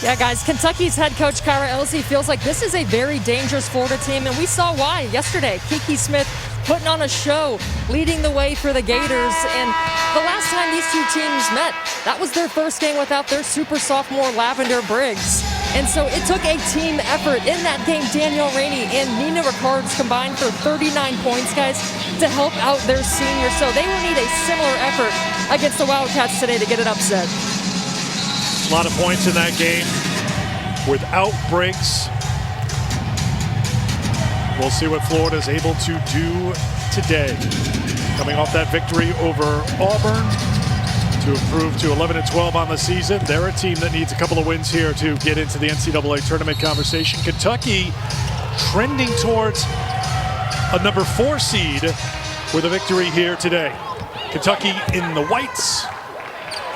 Yeah, guys, Kentucky's head coach Kyra Elsie feels like this is a very dangerous Florida team, and we saw why yesterday. Kiki Smith putting on a show, leading the way for the Gators, and the last time these two teams met, that was their first game without their super sophomore Lavender Briggs. And so it took a team effort in that game. Danielle Rainey and Nina Ricards combined for 39 points, guys, to help out their seniors. So they will need a similar effort against the Wildcats today to get an upset. A lot of points in that game without Briggs. We'll see what Florida is able to do today. Coming off that victory over Auburn to improve to 11-12 on the season. They're a team that needs a couple of wins here to get into the NCAA tournament conversation. Kentucky trending towards a number 4 seed with a victory here today. Kentucky in the whites.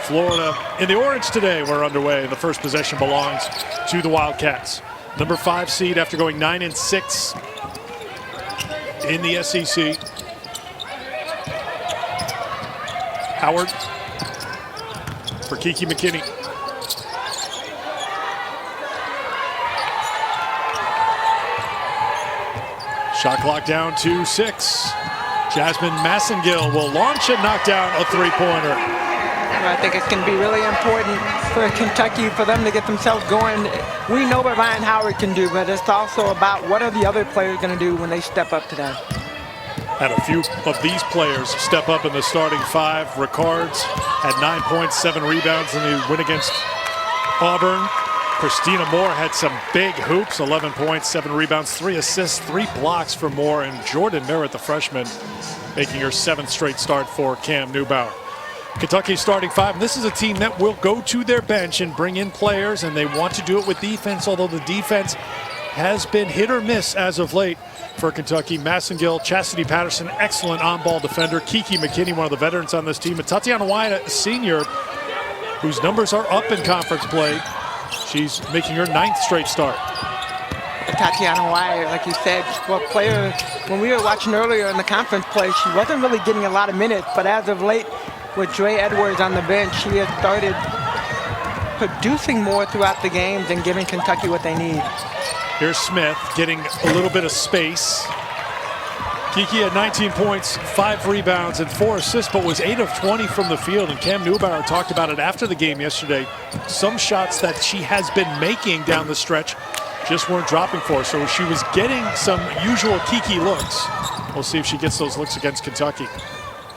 Florida in the orange today. We're underway. The first possession belongs to the Wildcats. Number 5 seed after going 9-6 in the SEC. Howard for Kiki McKinney. Shot clock down to 6. Jasmine Massengill will launch and knock down a 3-pointer. I think it's going to be really important for Kentucky for them to get themselves going. We know what Ryan Howard can do, but it's also about what are the other players going to do when they step up today. Had a few of these players step up in the starting 5. Ricards had 9 points, 7 rebounds in the win against Auburn. Christina Moore had some big hoops, 11 points, 7 rebounds, 3 assists, 3 blocks for Moore. And Jordan Merritt, the freshman, making her 7th straight start for Cam Newbauer. Kentucky's starting 5. And this is a team that will go to their bench and bring in players, and they want to do it with defense, although the defense has been hit or miss as of late for Kentucky. Massengill, Chastity Patterson, excellent on-ball defender. Kiki McKinney, one of the veterans on this team. And Tatiana Wyatt, a senior, whose numbers are up in conference play. She's making her 9th straight start. Tatiana Wyatt, like you said, well, player, when we were watching earlier in the conference play, she wasn't really getting a lot of minutes, but as of late, with Dre Edwards on the bench, she has started producing more throughout the games and giving Kentucky what they need. Here's Smith getting a little bit of space. Kiki had 19 points, 5 rebounds, and 4 assists, but was 8 of 20 from the field. And Cam Newbauer talked about it after the game yesterday. Some shots that she has been making down the stretch just weren't dropping for her. So she was getting some usual Kiki looks. We'll see if she gets those looks against Kentucky.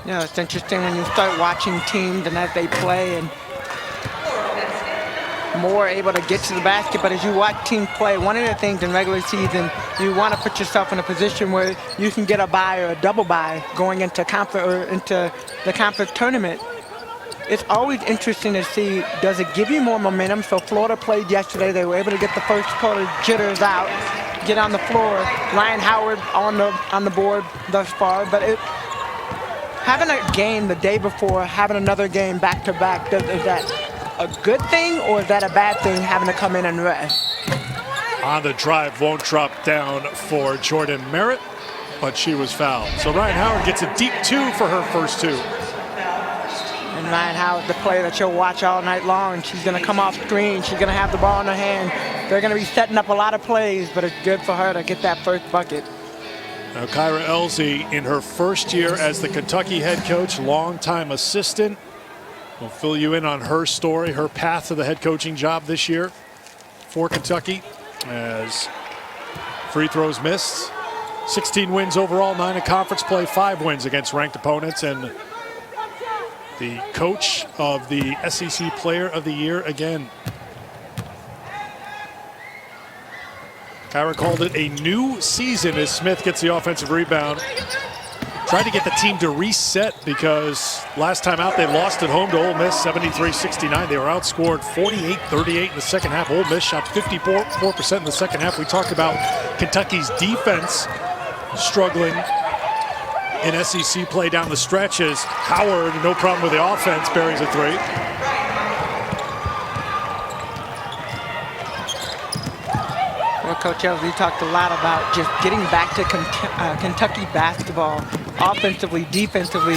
Yeah, it's interesting when you start watching teams and as they play and more able to get to the basket. But as you watch teams play, one of the things in regular season, you want to put yourself in a position where you can get a bye or a double bye going into the conference tournament. It's always interesting to see, does it give you more momentum? So Florida played yesterday. They were able to get the first quarter jitters out, get on the floor. Ryan Howard on the board thus far, but having a game the day before, having another game back-to-back, is that a good thing or is that a bad thing, having to come in and rest? On the drive, won't drop down for Jordan Merritt, but she was fouled. So Ryan Howard gets a deep 2 for her first 2. And Ryan Howard, the player that you'll watch all night long. She's going to come off screen. She's going to have the ball in her hand. They're going to be setting up a lot of plays, but it's good for her to get that first bucket. Now, Kyra Elsie, in her first year as the Kentucky head coach, longtime assistant. We'll fill you in on her story, her path to the head coaching job this year for Kentucky, as free throws missed. 16 wins overall, 9 in conference play, 5 wins against ranked opponents, and the coach of the SEC Player of the Year again. Kyra called it a new season as Smith gets the offensive rebound. Tried to get the team to reset because last time out they lost at home to Ole Miss 73-69. They were outscored 48-38 in the second half. Ole Miss shot 54% in the second half. We talked about Kentucky's defense struggling in SEC play down the stretches. Howard, no problem with the offense, buries a 3. Well, Coach Elsie talked a lot about just getting back to Kentucky basketball, offensively, defensively.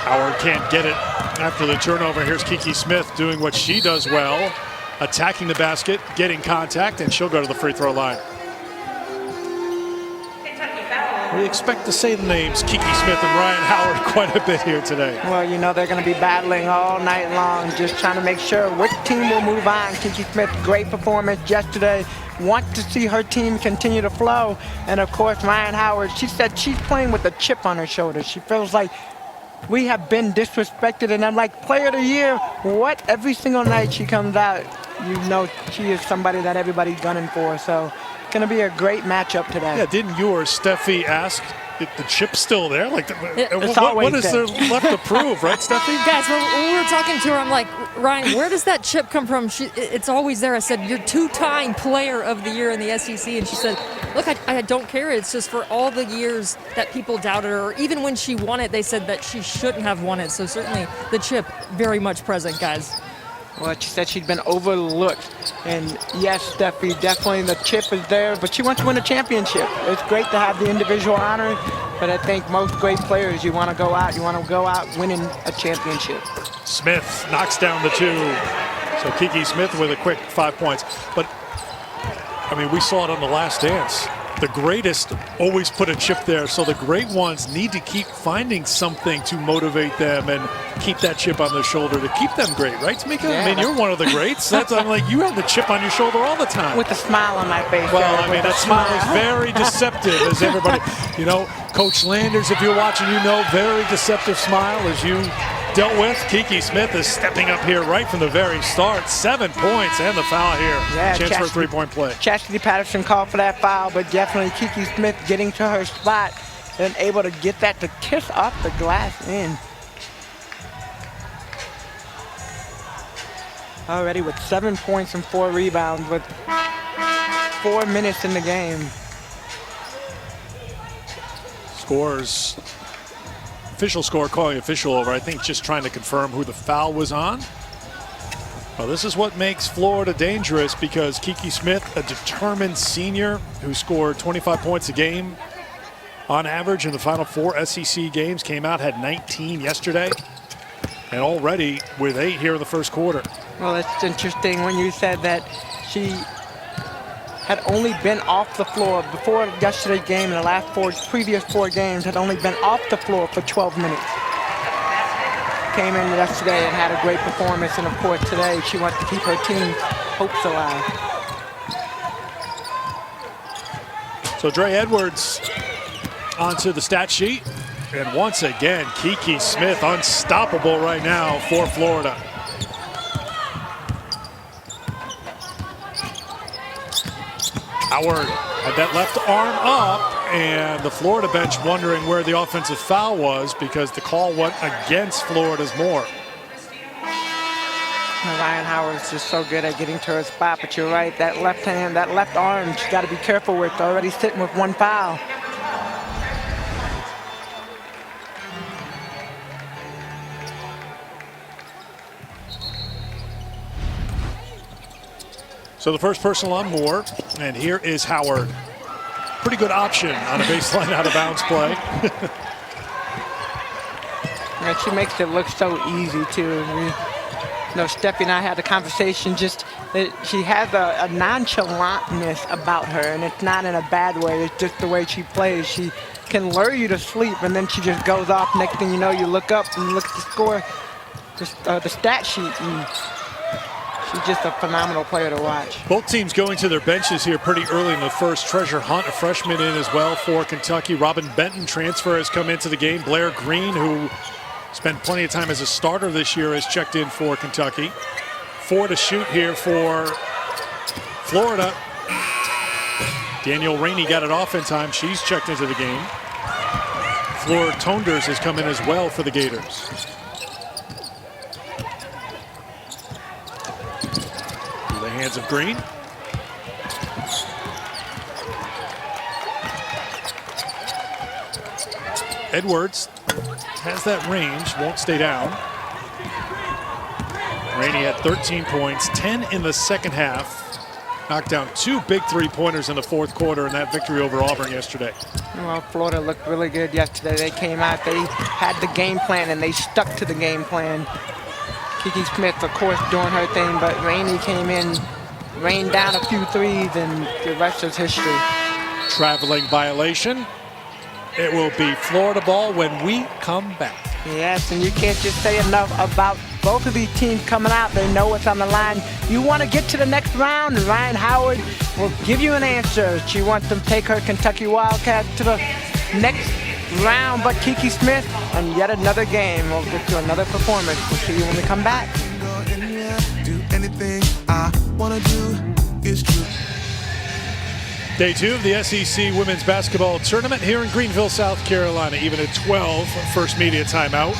Howard can't get it After the turnover, here's Kiki Smith doing what she does well, attacking the basket, getting contact, and she'll go to the free throw line. We expect to say the names Kiki Smith and Ryan Howard quite a bit here today. Well, you know they're going to be battling all night long, just trying to make sure which team will move on. Kiki Smith, great performance yesterday. Want to see her team continue to flow. And of course, Ryan Howard, she said she's playing with a chip on her shoulder. She feels like we have been disrespected, and I'm like, player of the year, what? Every single night she comes out, you know she is somebody that everybody's gunning for. So it's going to be a great matchup today. Yeah, didn't you or Steffi ask if the chip's still there? Like, what is there left to prove, right, Steffi? Guys, when we were talking to her, I'm like, Ryan, where does that chip come from? It's always there. I said, you're two-time player of the year in the SEC. And she said, look, I don't care. It's just for all the years that people doubted her. Or even when she won it, they said that she shouldn't have won it. So certainly the chip very much present, guys. Well, she said she'd been overlooked. And yes, Steffi, definitely the chip is there, but she wants to win a championship. It's great to have the individual honor, but I think most great players, you want to go out winning a championship. Smith knocks down the two. So Kiki Smith with a quick 5 points. But, I mean, we saw it on The Last Dance. The greatest always put a chip there, so the great ones need to keep finding something to motivate them and keep that chip on their shoulder to keep them great, right, Tamika? Yeah. I mean, you're one of the greats. I'm like, you have the chip on your shoulder all the time. With a smile on my face. Well, I mean, that smile is very deceptive, as everybody, you know, Coach Landers, if you're watching, you know, very deceptive smile as you dealt with. Kiki Smith is stepping up here right from the very start. 7 points and the foul here. Yeah, chance for a three-point play. Chastity Patterson called for that foul, but definitely Kiki Smith getting to her spot and able to get that to kiss off the glass in. Already with 7 points and 4 rebounds with 4 minutes in the game. Scores. Official score, calling official over, I think just trying to confirm who the foul was on. Well, this is what makes Florida dangerous, because Kiki Smith, a determined senior who scored 25 points a game on average in the final 4 SEC games, came out, had 19 yesterday, and already with 8 here in the first quarter. Well, it's interesting when you said that she had only been off the floor before yesterday's game. In the last previous 4 games, had only been off the floor for 12 minutes. Came in yesterday and had a great performance, and of course today she wants to keep her team's hopes alive. So Dre Edwards onto the stat sheet, and once again Kiki Smith unstoppable right now for Florida. Howard had that left arm up, and the Florida bench wondering where the offensive foul was, because the call went against Florida's more. Ryan Howard's just so good at getting to her spot, but you're right, that left hand, that left arm, she's got to be careful with. Already sitting with 1 foul. So the first personal on Moore, and here is Howard. Pretty good option on a baseline out of bounds play. And she makes it look so easy too. You know, Steffi and I had a conversation, just that she has a nonchalantness about her, and it's not in a bad way, it's just the way she plays. She can lure you to sleep, and then she just goes off. Next thing you know, you look up and you look at the score, the stat sheet, and she's just a phenomenal player to watch. Both teams going to their benches here pretty early in the first. Treasure Hunt, a freshman, in as well for Kentucky. Robin Benton, transfer, has come into the game. Blair Green, who spent plenty of time as a starter this year, has checked in for Kentucky. 4 to shoot here for Florida. Danielle Rainey got it off in time. She's checked into the game. Fleur Tonders has come in as well for the Gators. Hands of Green. Edwards has that range, won't stay down. Rainey had 13 points, 10 in the second half. Knocked down 2 big 3-pointers in the fourth quarter in that victory over Auburn yesterday. Well, Florida looked really good yesterday. They came out, they had the game plan, and they stuck to the game plan. Kiki Smith, of course, doing her thing, but Rainey came in, rained down a few threes, and the rest is history. Traveling violation. It will be Florida ball when we come back. Yes, and you can't just say enough about both of these teams coming out. They know what's on the line. You want to get to the next round, and Ryan Howard will give you an answer. She wants to take her Kentucky Wildcats to the next round, but Kiki Smith on yet another game. We'll get to another performance. We'll see you when we come back. Do anything I want to do is true. Day 2 of the SEC Women's Basketball Tournament here in Greenville, South Carolina. Even at 12, first media timeout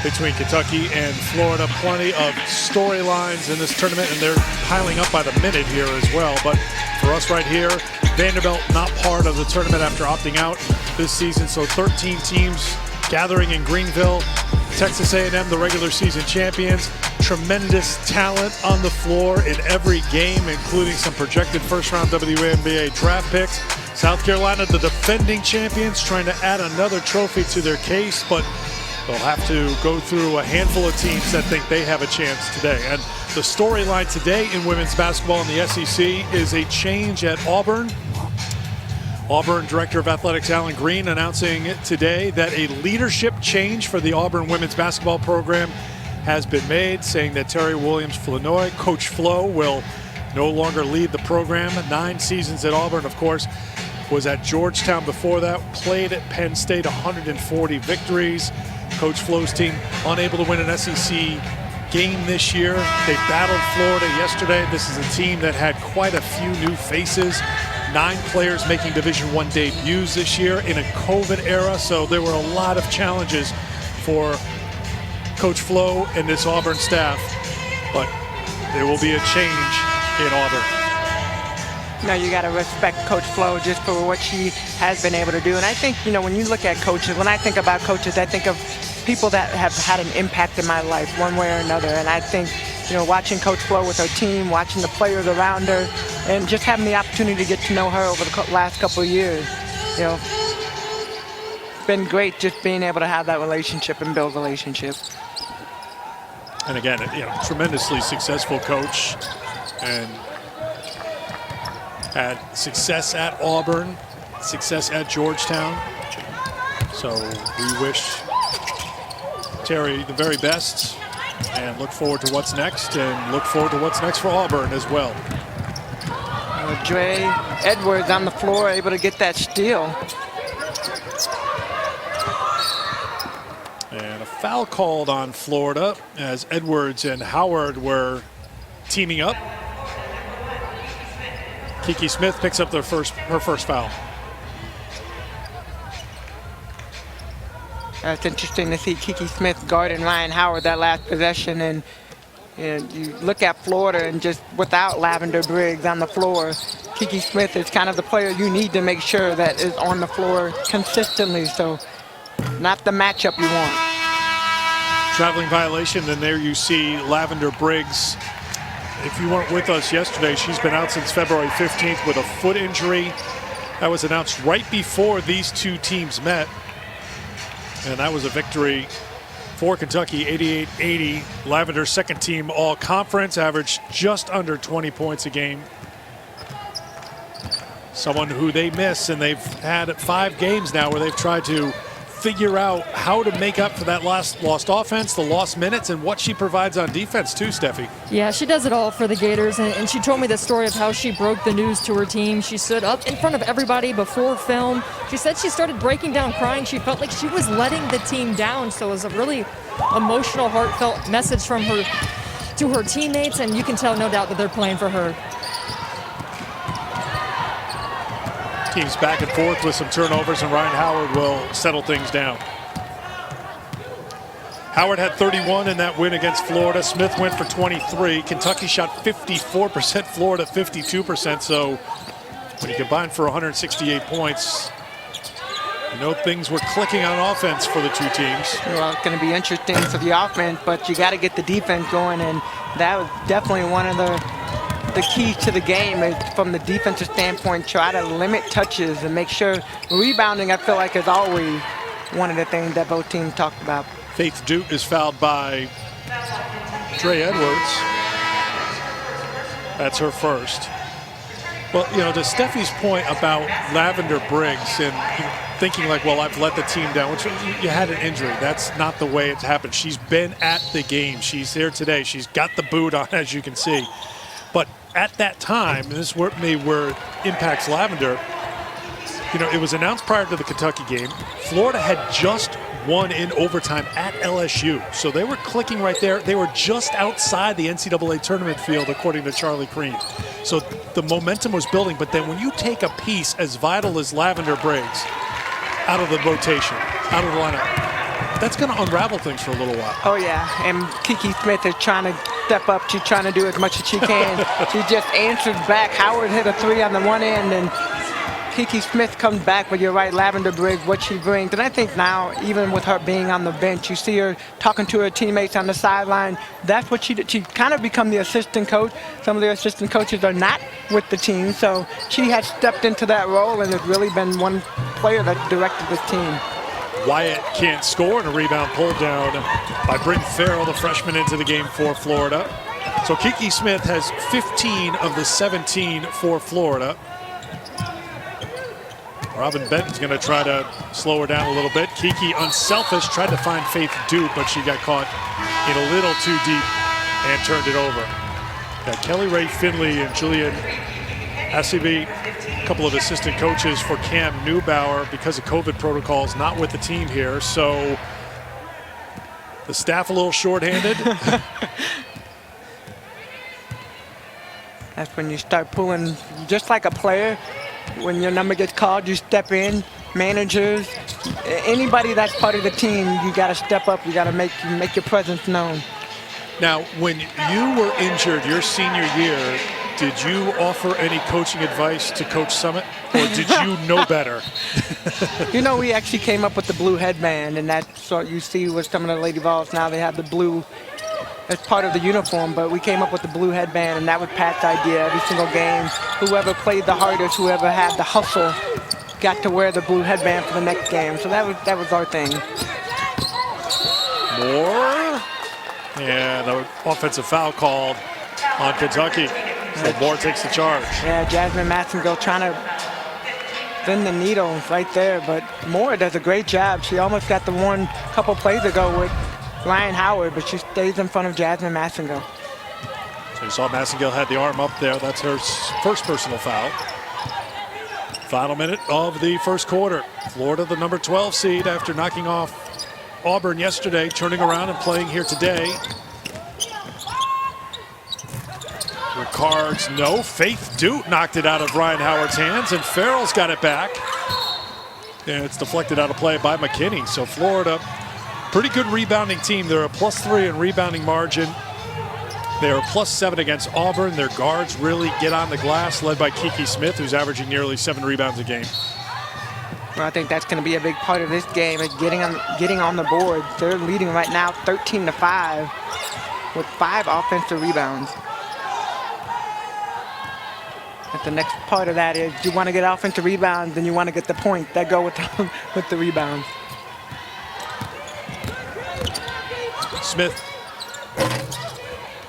between Kentucky and Florida. Plenty of storylines in this tournament, and they're piling up by the minute here as well. But for us right here, Vanderbilt not part of the tournament after opting out this season. So 13 teams gathering in Greenville. Texas A&M, the regular season champions. Tremendous talent on the floor in every game, including some projected first-round WNBA draft picks. South Carolina, the defending champions, trying to add another trophy to their case, but they'll have to go through a handful of teams that think they have a chance today. And the storyline today in women's basketball in the SEC is a change at Auburn. Auburn Director of Athletics Alan Green announcing today that a leadership change for the Auburn women's basketball program has been made, saying that Terry Williams-Flournoy, Coach Flo, will no longer lead the program. 9 seasons at Auburn, of course, was at Georgetown before that, played at Penn State, 140 victories. Coach Flo's team unable to win an SEC game this year. They battled Florida yesterday. This is a team that had quite a few new faces. 9 players making Division I debuts this year in a COVID era, so there were a lot of challenges for Coach Flo and this Auburn staff, but there will be a change in Auburn. No, you got to respect Coach Flo just for what she has been able to do. And I think, you know, when you look at coaches, when I think about coaches, I think of people that have had an impact in my life one way or another. And I think, you know, watching Coach Flo with her team, watching the players around her, and just having the opportunity to get to know her over the last couple of years, you know, it's been great just being able to have that relationship and build relationships. And again, you know, tremendously successful coach, and had success at Auburn, success at Georgetown. So we wish Terry the very best and look forward to what's next, and look forward to what's next for Auburn as well. Dre Edwards on the floor, able to get that steal. And a foul called on Florida as Edwards and Howard were teaming up. Kiki Smith picks up her first foul. It's interesting to see Kiki Smith guarding Ryan Howard that last possession, and you look at Florida and just without Lavender Briggs on the floor, Kiki Smith is kind of the player you need to make sure that is on the floor consistently. So not the matchup you want. Traveling violation, and there you see Lavender Briggs. If you weren't with us yesterday, she's been out since February 15th with a foot injury. That was announced right before these two teams met. And that was a victory for Kentucky, 88-80. Lavender's second team all-conference, averaged just under 20 points a game. Someone who they miss, and they've had 5 games now where they've tried to figure out how to make up for that lost offense, the lost minutes, and what she provides on defense too, Steffi. Yeah, she does it all for the Gators, and she told me the story of how she broke the news to her team. She stood up in front of everybody before film. She said she started breaking down crying. She felt like she was letting the team down, so it was a really emotional, heartfelt message from her to her teammates, and you can tell, no doubt, that they're playing for her. Teams back and forth with some turnovers, and Ryan Howard will settle things down. Howard had 31 in that win against Florida. Smith went for 23. Kentucky shot 54%, Florida 52%. So when you combine for 168 points, you know things were clicking on offense for the two teams. Well, it's going to be interesting for the offense, but you got to get the defense going, and that was definitely one of the keys to the game is from the defensive standpoint, try to limit touches and make sure rebounding, I feel like, is always one of the things that both teams talked about. Faith Dute is fouled by Dre Edwards. That's her first. Well, you know, to Steffi's point about Lavender Briggs and thinking like, well, I've let the team down, which you had an injury. That's not the way it's happened. She's been at the game. She's here today. She's got the boot on, as you can see. But at that time, and this is maybe where it impacts Lavender, you know, it was announced prior to the Kentucky game, Florida had just won in overtime at LSU. So they were clicking right there. They were just outside the NCAA tournament field, according to Charlie Crean. So the momentum was building. But then when you take a piece as vital as Lavender Briggs out of the rotation, out of the lineup, that's going to unravel things for a little while. Oh, yeah. And Kiki Smith is trying to step up. She's trying to do as much as she can. She just answered back. Howard hit a three on the one end, and Kiki Smith comes back, but you're right, Lavender Briggs, what she brings. And I think now, even with her being on the bench, you see her talking to her teammates on the sideline. That's what she did. She kind of become the assistant coach. Some of the assistant coaches are not with the team, so she has stepped into that role and has really been one player that directed this team. Wyatt can't score, and a rebound pulled down by Bryn Farrell, the freshman, into the game for Florida. So Kiki Smith has 15 of the 17 for Florida. Robin Benton's going to try to slow her down a little bit. Kiki, unselfish, tried to find Faith Dupe, but she got caught in a little too deep and turned it over. Got Kelly Ray Finley and Julian Asibi, a couple of assistant coaches for Cam Neubauer because of COVID protocols, not with the team here. So the staff a little shorthanded. That's when you start pulling, just like a player. When your number gets called, you step in. Managers, anybody that's part of the team, you got to step up. You got to make your presence known. Now, when you were injured your senior year, did you offer any coaching advice to Coach Summit, or did you know better? You know, we actually came up with the blue headband, and that's what you see with some of the Lady Vols now. They have the blue as part of the uniform, but we came up with the blue headband, and that was Pat's idea. Every single game, whoever played the hardest, whoever had the hustle, got to wear the blue headband for the next game. So that was our thing. Moore, and an offensive foul called on Kentucky. So Moore takes the charge. Yeah, Jasmine Massengill trying to bend the needle right there, but Moore does a great job. She almost got the one couple plays ago with Ryan Howard, but she stays in front of Jasmine Massengill. So you saw Massengill had the arm up there. That's her first personal foul. Final minute of the first quarter. Florida, the number 12 seed, after knocking off Auburn yesterday, turning around and playing here today. Ricards, no. Faith Dupe knocked it out of Ryan Howard's hands, and Farrell's got it back. And it's deflected out of play by McKinney. So Florida, pretty good rebounding team. They're a +3 in rebounding margin. They're a +7 against Auburn. Their guards really get on the glass, led by Kiki Smith, who's averaging nearly 7 rebounds a game. Well, I think that's going to be a big part of this game, is getting on the board. They're leading right now 13-5 with 5 offensive rebounds. But the next part of that is you want to get offensive rebounds, and you want to get the points that go with the rebounds. Smith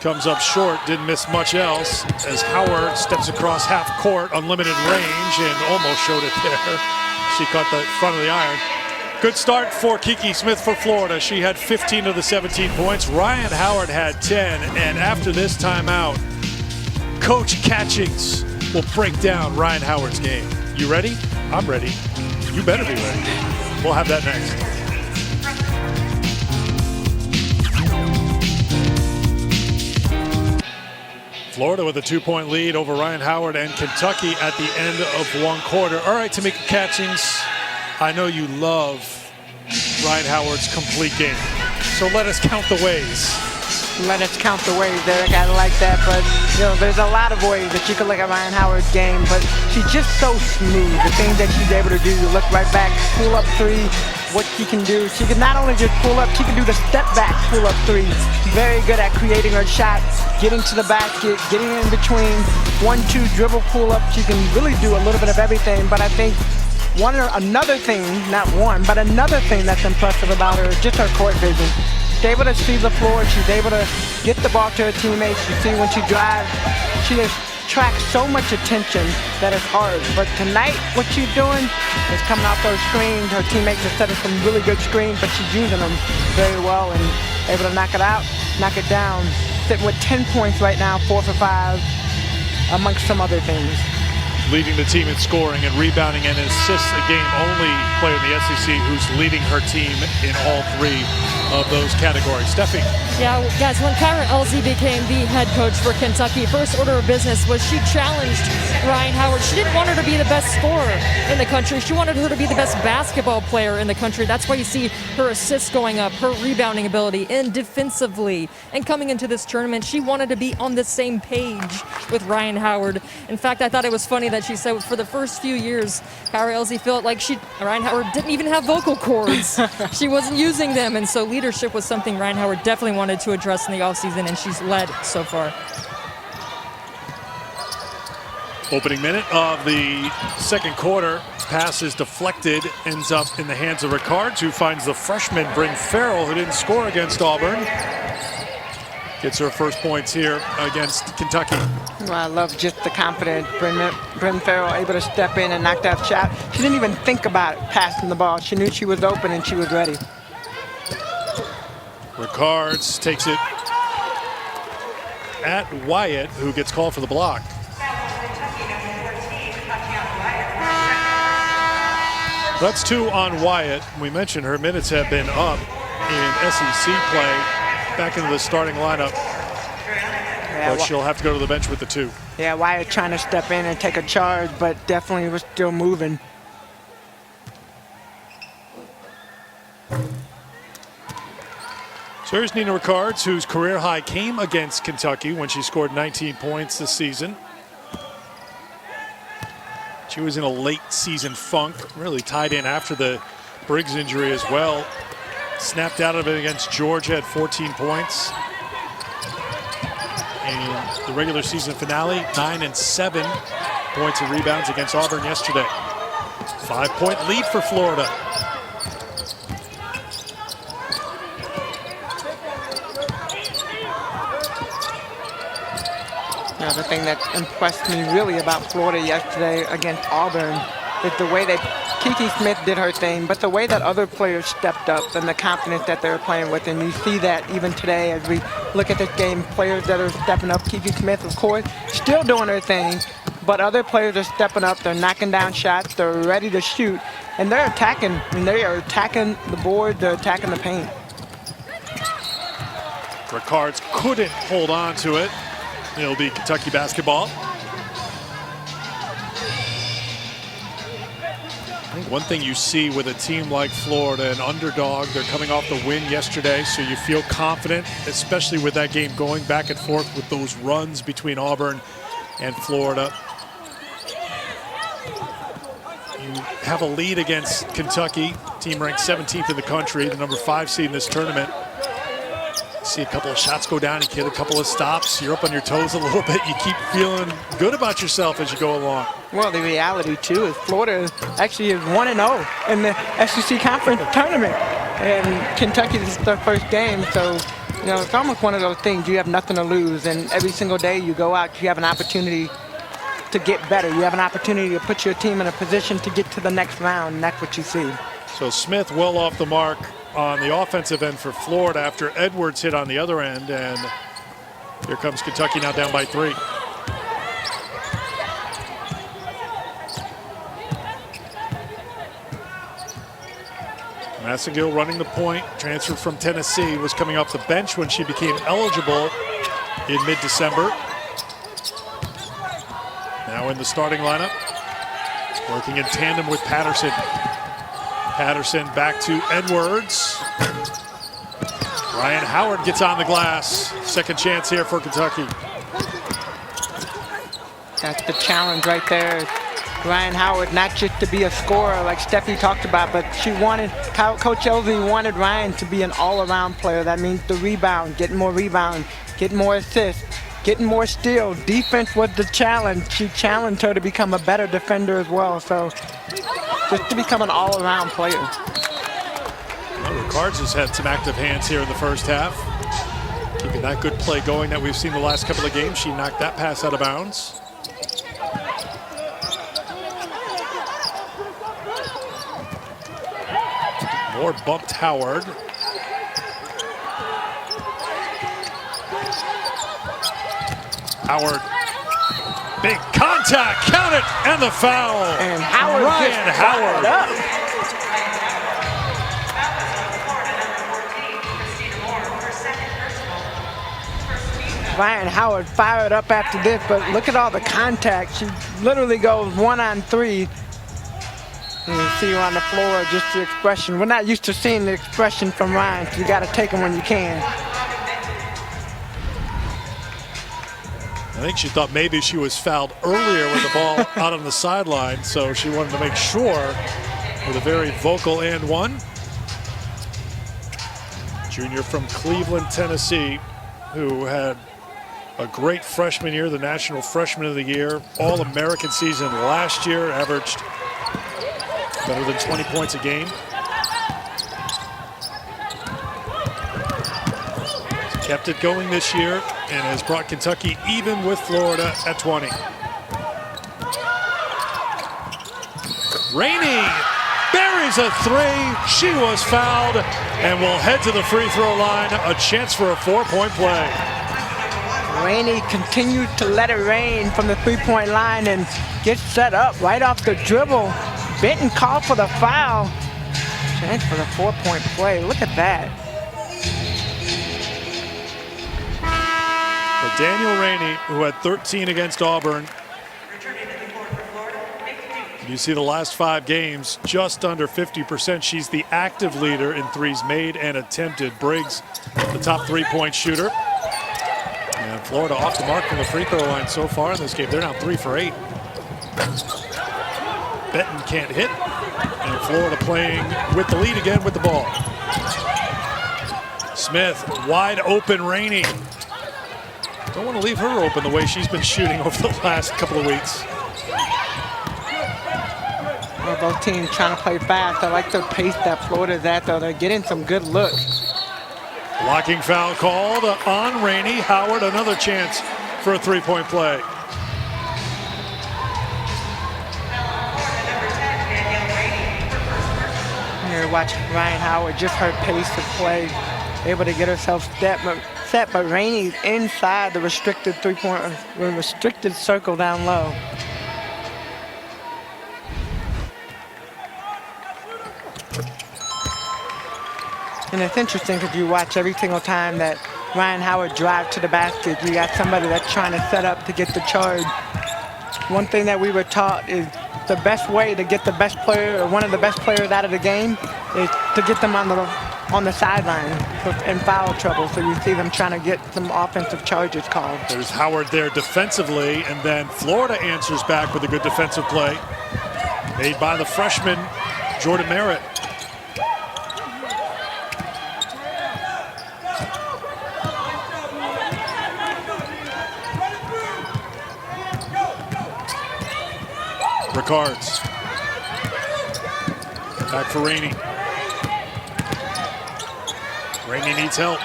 comes up short, didn't miss much else, as Howard steps across half court, unlimited range, and almost showed it there. She caught the front of the iron. Good start for Kiki Smith for Florida. She had 15 of the 17 points. Ryan Howard had 10, and after this timeout, Coach Catchings will break down Ryan Howard's game. You ready? I'm ready. You better be ready. We'll have that next. Florida with a 2-point lead over Ryan Howard and Kentucky at the end of one quarter. All right, Tamika Catchings, I know you love Ryan Howard's complete game. So let us count the ways. Let us count the ways, Derek. I like that, but you know, there's a lot of ways that you can look at Ryan Howard's game, but she's just so smooth. The things that she's able to do, you look right back, pull up three, what she can do. She can not only just pull up, she can do the step back pull up three. Very good at creating her shot, getting to the basket, getting in between, 1-2 dribble pull up. She can really do a little bit of everything, but I think another thing that's impressive about her is just her court vision. she's able to see the floor. She's able to get the ball to her teammates. You see when she drives, she just attracts so much attention that it's hard. But tonight, what she's doing is coming off those screens. Her teammates are setting some really good screens, but she's using them very well and able to knock it out, knock it down. Sitting with 10 points right now, 4 for 5, amongst some other things. Leading the team in scoring and rebounding and assists a game, only player in the SEC who's leading her team in all 3 of those categories. Steffi. Yeah, guys, when Kyra Elzy became the head coach for Kentucky, first order of business was she challenged Ryan Howard. She didn't want her to be the best scorer in the country. She wanted her to be the best basketball player in the country. That's why you see her assists going up, her rebounding ability, and defensively. And coming into this tournament, she wanted to be on the same page with Ryan Howard. In fact, I thought it was funny that she said for the first few years, Kyra Elzy felt like Ryan Howard didn't even have vocal cords. She wasn't using them, and so leadership was something Ryan Howard definitely wanted to address in the offseason, and she's led so far. Opening minute of the second quarter. Pass is deflected, ends up in the hands of Ricards, who finds the freshman Bryn Farrell, who didn't score against Auburn. Gets her first points here against Kentucky. Well, I love just the confidence. Bryn Farrell able to step in and knock that shot. She didn't even think about passing the ball. She knew she was open and she was ready. Ricards takes it at Wyatt, who gets called for the block. That's 2 on Wyatt. We mentioned her minutes have been up in SEC play. Back into the starting lineup, but she'll have to go to the bench with the 2. Yeah, Wyatt trying to step in and take a charge, but definitely was still moving. So here's Nina Ricards, whose career high came against Kentucky when she scored 19 points this season. She was in a late season funk, really tied in after the Briggs injury as well. Snapped out of it against Georgia at 14 points. And the regular season finale, 9 and 7 points and rebounds against Auburn yesterday. 5-point lead for Florida. Now, the thing that impressed me really about Florida yesterday against Auburn is the way that Kiki Smith did her thing, but the way that other players stepped up and the confidence that they were playing with. And you see that even today as we look at this game, players that are stepping up. Kiki Smith, of course, still doing her thing, but other players are stepping up. They're knocking down shots. They're ready to shoot, and they're attacking. I mean, they are attacking the board. They're attacking the paint. Ricards couldn't hold on to it. It'll be Kentucky basketball. I think one thing you see with a team like Florida, an underdog, they're coming off the win yesterday, so you feel confident, especially with that game going back and forth with those runs between Auburn and Florida. You have a lead against Kentucky, team ranked 17th in the country, the number 5 seed in this tournament. See a couple of shots go down, you get a couple of stops, you're up on your toes a little bit, you keep feeling good about yourself as you go along. Well, the reality, too, is Florida actually is 1-0 in the SEC Conference Tournament. And Kentucky, this is their first game, so, you know, it's almost one of those things. You have nothing to lose, and every single day you go out, you have an opportunity to get better. You have an opportunity to put your team in a position to get to the next round, and that's what you see. So Smith well off the mark on the offensive end for Florida after Edwards hit on the other end, and here comes Kentucky now down by 3. Massengill running the point, transferred from Tennessee, was coming off the bench when she became eligible in mid-December. Now in the starting lineup, working in tandem with Patterson. Patterson back to Edwards. Ryan Howard gets on the glass. Second chance here for Kentucky. That's the challenge right there. Ryan Howard, not just to be a scorer like Steffi talked about, but she wanted, Coach Elzy wanted Ryan to be an all-around player. That means the rebound, getting more rebound, getting more assists, getting more steals. Defense was the challenge. She challenged her to become a better defender as well. So just to become an all-around player. The Cards has had some active hands here in the first half. Keeping that good play going that we've seen the last couple of games. She knocked that pass out of bounds. Moore bumped Howard. Howard, big contact, count it, and the foul. And Howard Ryan Howard. Up. Ryan Howard fired up after this, but look at all the contact. She literally goes 1-on-3. And you see her on the floor, just the expression. We're not used to seeing the expression from Ryan, so you got to take them when you can. I think she thought maybe she was fouled earlier with the ball out on the sideline, so she wanted to make sure with a very vocal and one. Junior from Cleveland, Tennessee, who had a great freshman year, the National Freshman of the Year, All-American season last year, averaged better than 20 points a game. Kept it going this year and has brought Kentucky even with Florida at 20. Rainey buries a three. She was fouled and will head to the free throw line. A chance for a 4-point play. Rainey continued to let it rain from the three-point line and gets set up right off the dribble. Benton called for the foul. Chance for the 4-point play. Look at that. But Daniel Rainey, who had 13 against Auburn, you see the last 5 games, just under 50%. She's the active leader in threes made and attempted. Briggs, the top three-point shooter. And Florida off the mark from the free throw line so far in this game. They're now 3 for 8. Benton can't hit. And Florida playing with the lead again with the ball. Smith, wide open Rainey. Don't want to leave her open the way she's been shooting over the last couple of weeks. Well, both teams trying to play fast. I like the pace that Florida's at, though. They're getting some good looks. Blocking foul called on Rainey. Howard, another chance for a three-point play. Here, watch Ryan Howard, just her pace of play, able to get herself set, but Rainey's inside the restricted restricted circle down low. And it's interesting because you watch every single time that Ryan Howard drives to the basket, you got somebody that's trying to set up to get the charge. One thing that we were taught is the best way to get the best player, or one of the best players out of the game, is to get them on the sideline in foul trouble. So you see them trying to get some offensive charges called. There's Howard there defensively, and then Florida answers back with a good defensive play made by the freshman, Jordan Merritt. Ricards. Back for Rainey. Rainey needs help.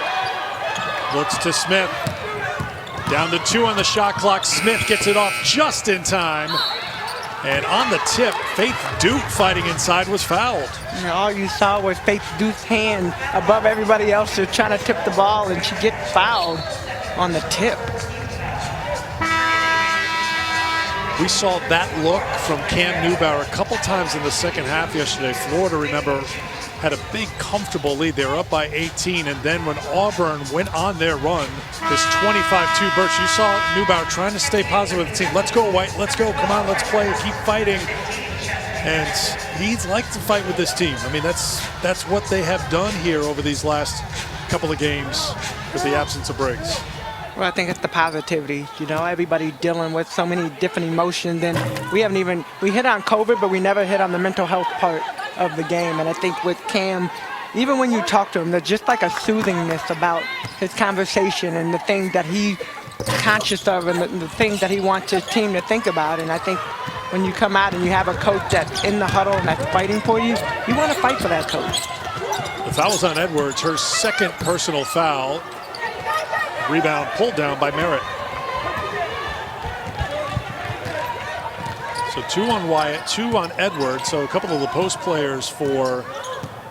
Looks to Smith. Down to 2 on the shot clock. Smith gets it off just in time. And on the tip, Faith Duke fighting inside was fouled. And all you saw was Faith Duke's hand above everybody else. They're trying to tip the ball, and she gets fouled on the tip. We saw that look from Cam Newbauer a couple times in the second half yesterday. Florida, remember, had a big, comfortable lead. They were up by 18, and then when Auburn went on their run, this 25-2 burst, you saw Newbauer trying to stay positive with the team. Let's go, White. Let's go. Come on, let's play. Keep fighting. And he's liked to fight with this team. I mean, that's what they have done here over these last couple of games with the absence of Briggs. Well, I think it's the positivity. You know, everybody dealing with so many different emotions, and we hit on COVID, but we never hit on the mental health part of the game. And I think with Cam, even when you talk to him, there's just like a soothingness about his conversation and the things that he's conscious of and the things that he wants his team to think about. And I think when you come out and you have a coach that's in the huddle and that's fighting for you, you want to fight for that coach. The foul's on Edwards, her second personal foul. Rebound pulled down by Merritt. So 2 on Wyatt, 2 on Edwards. So a couple of the post players for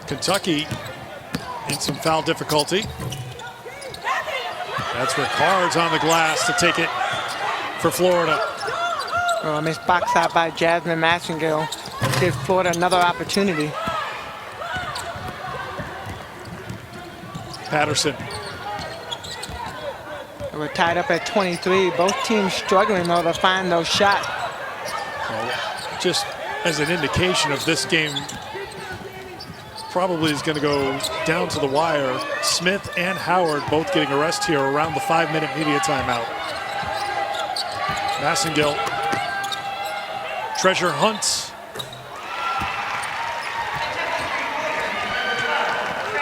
Kentucky in some foul difficulty. That's Rickards on the glass to take it for Florida. Oh, missed box out by Jasmine Massengill. Gives Florida another opportunity. Patterson. We're tied up at 23. Both teams struggling, though, to find those shots. Well, just as an indication of this game probably is going to go down to the wire. Smith and Howard both getting a rest here around the 5-minute media timeout. Massengill. Treasure Hunt.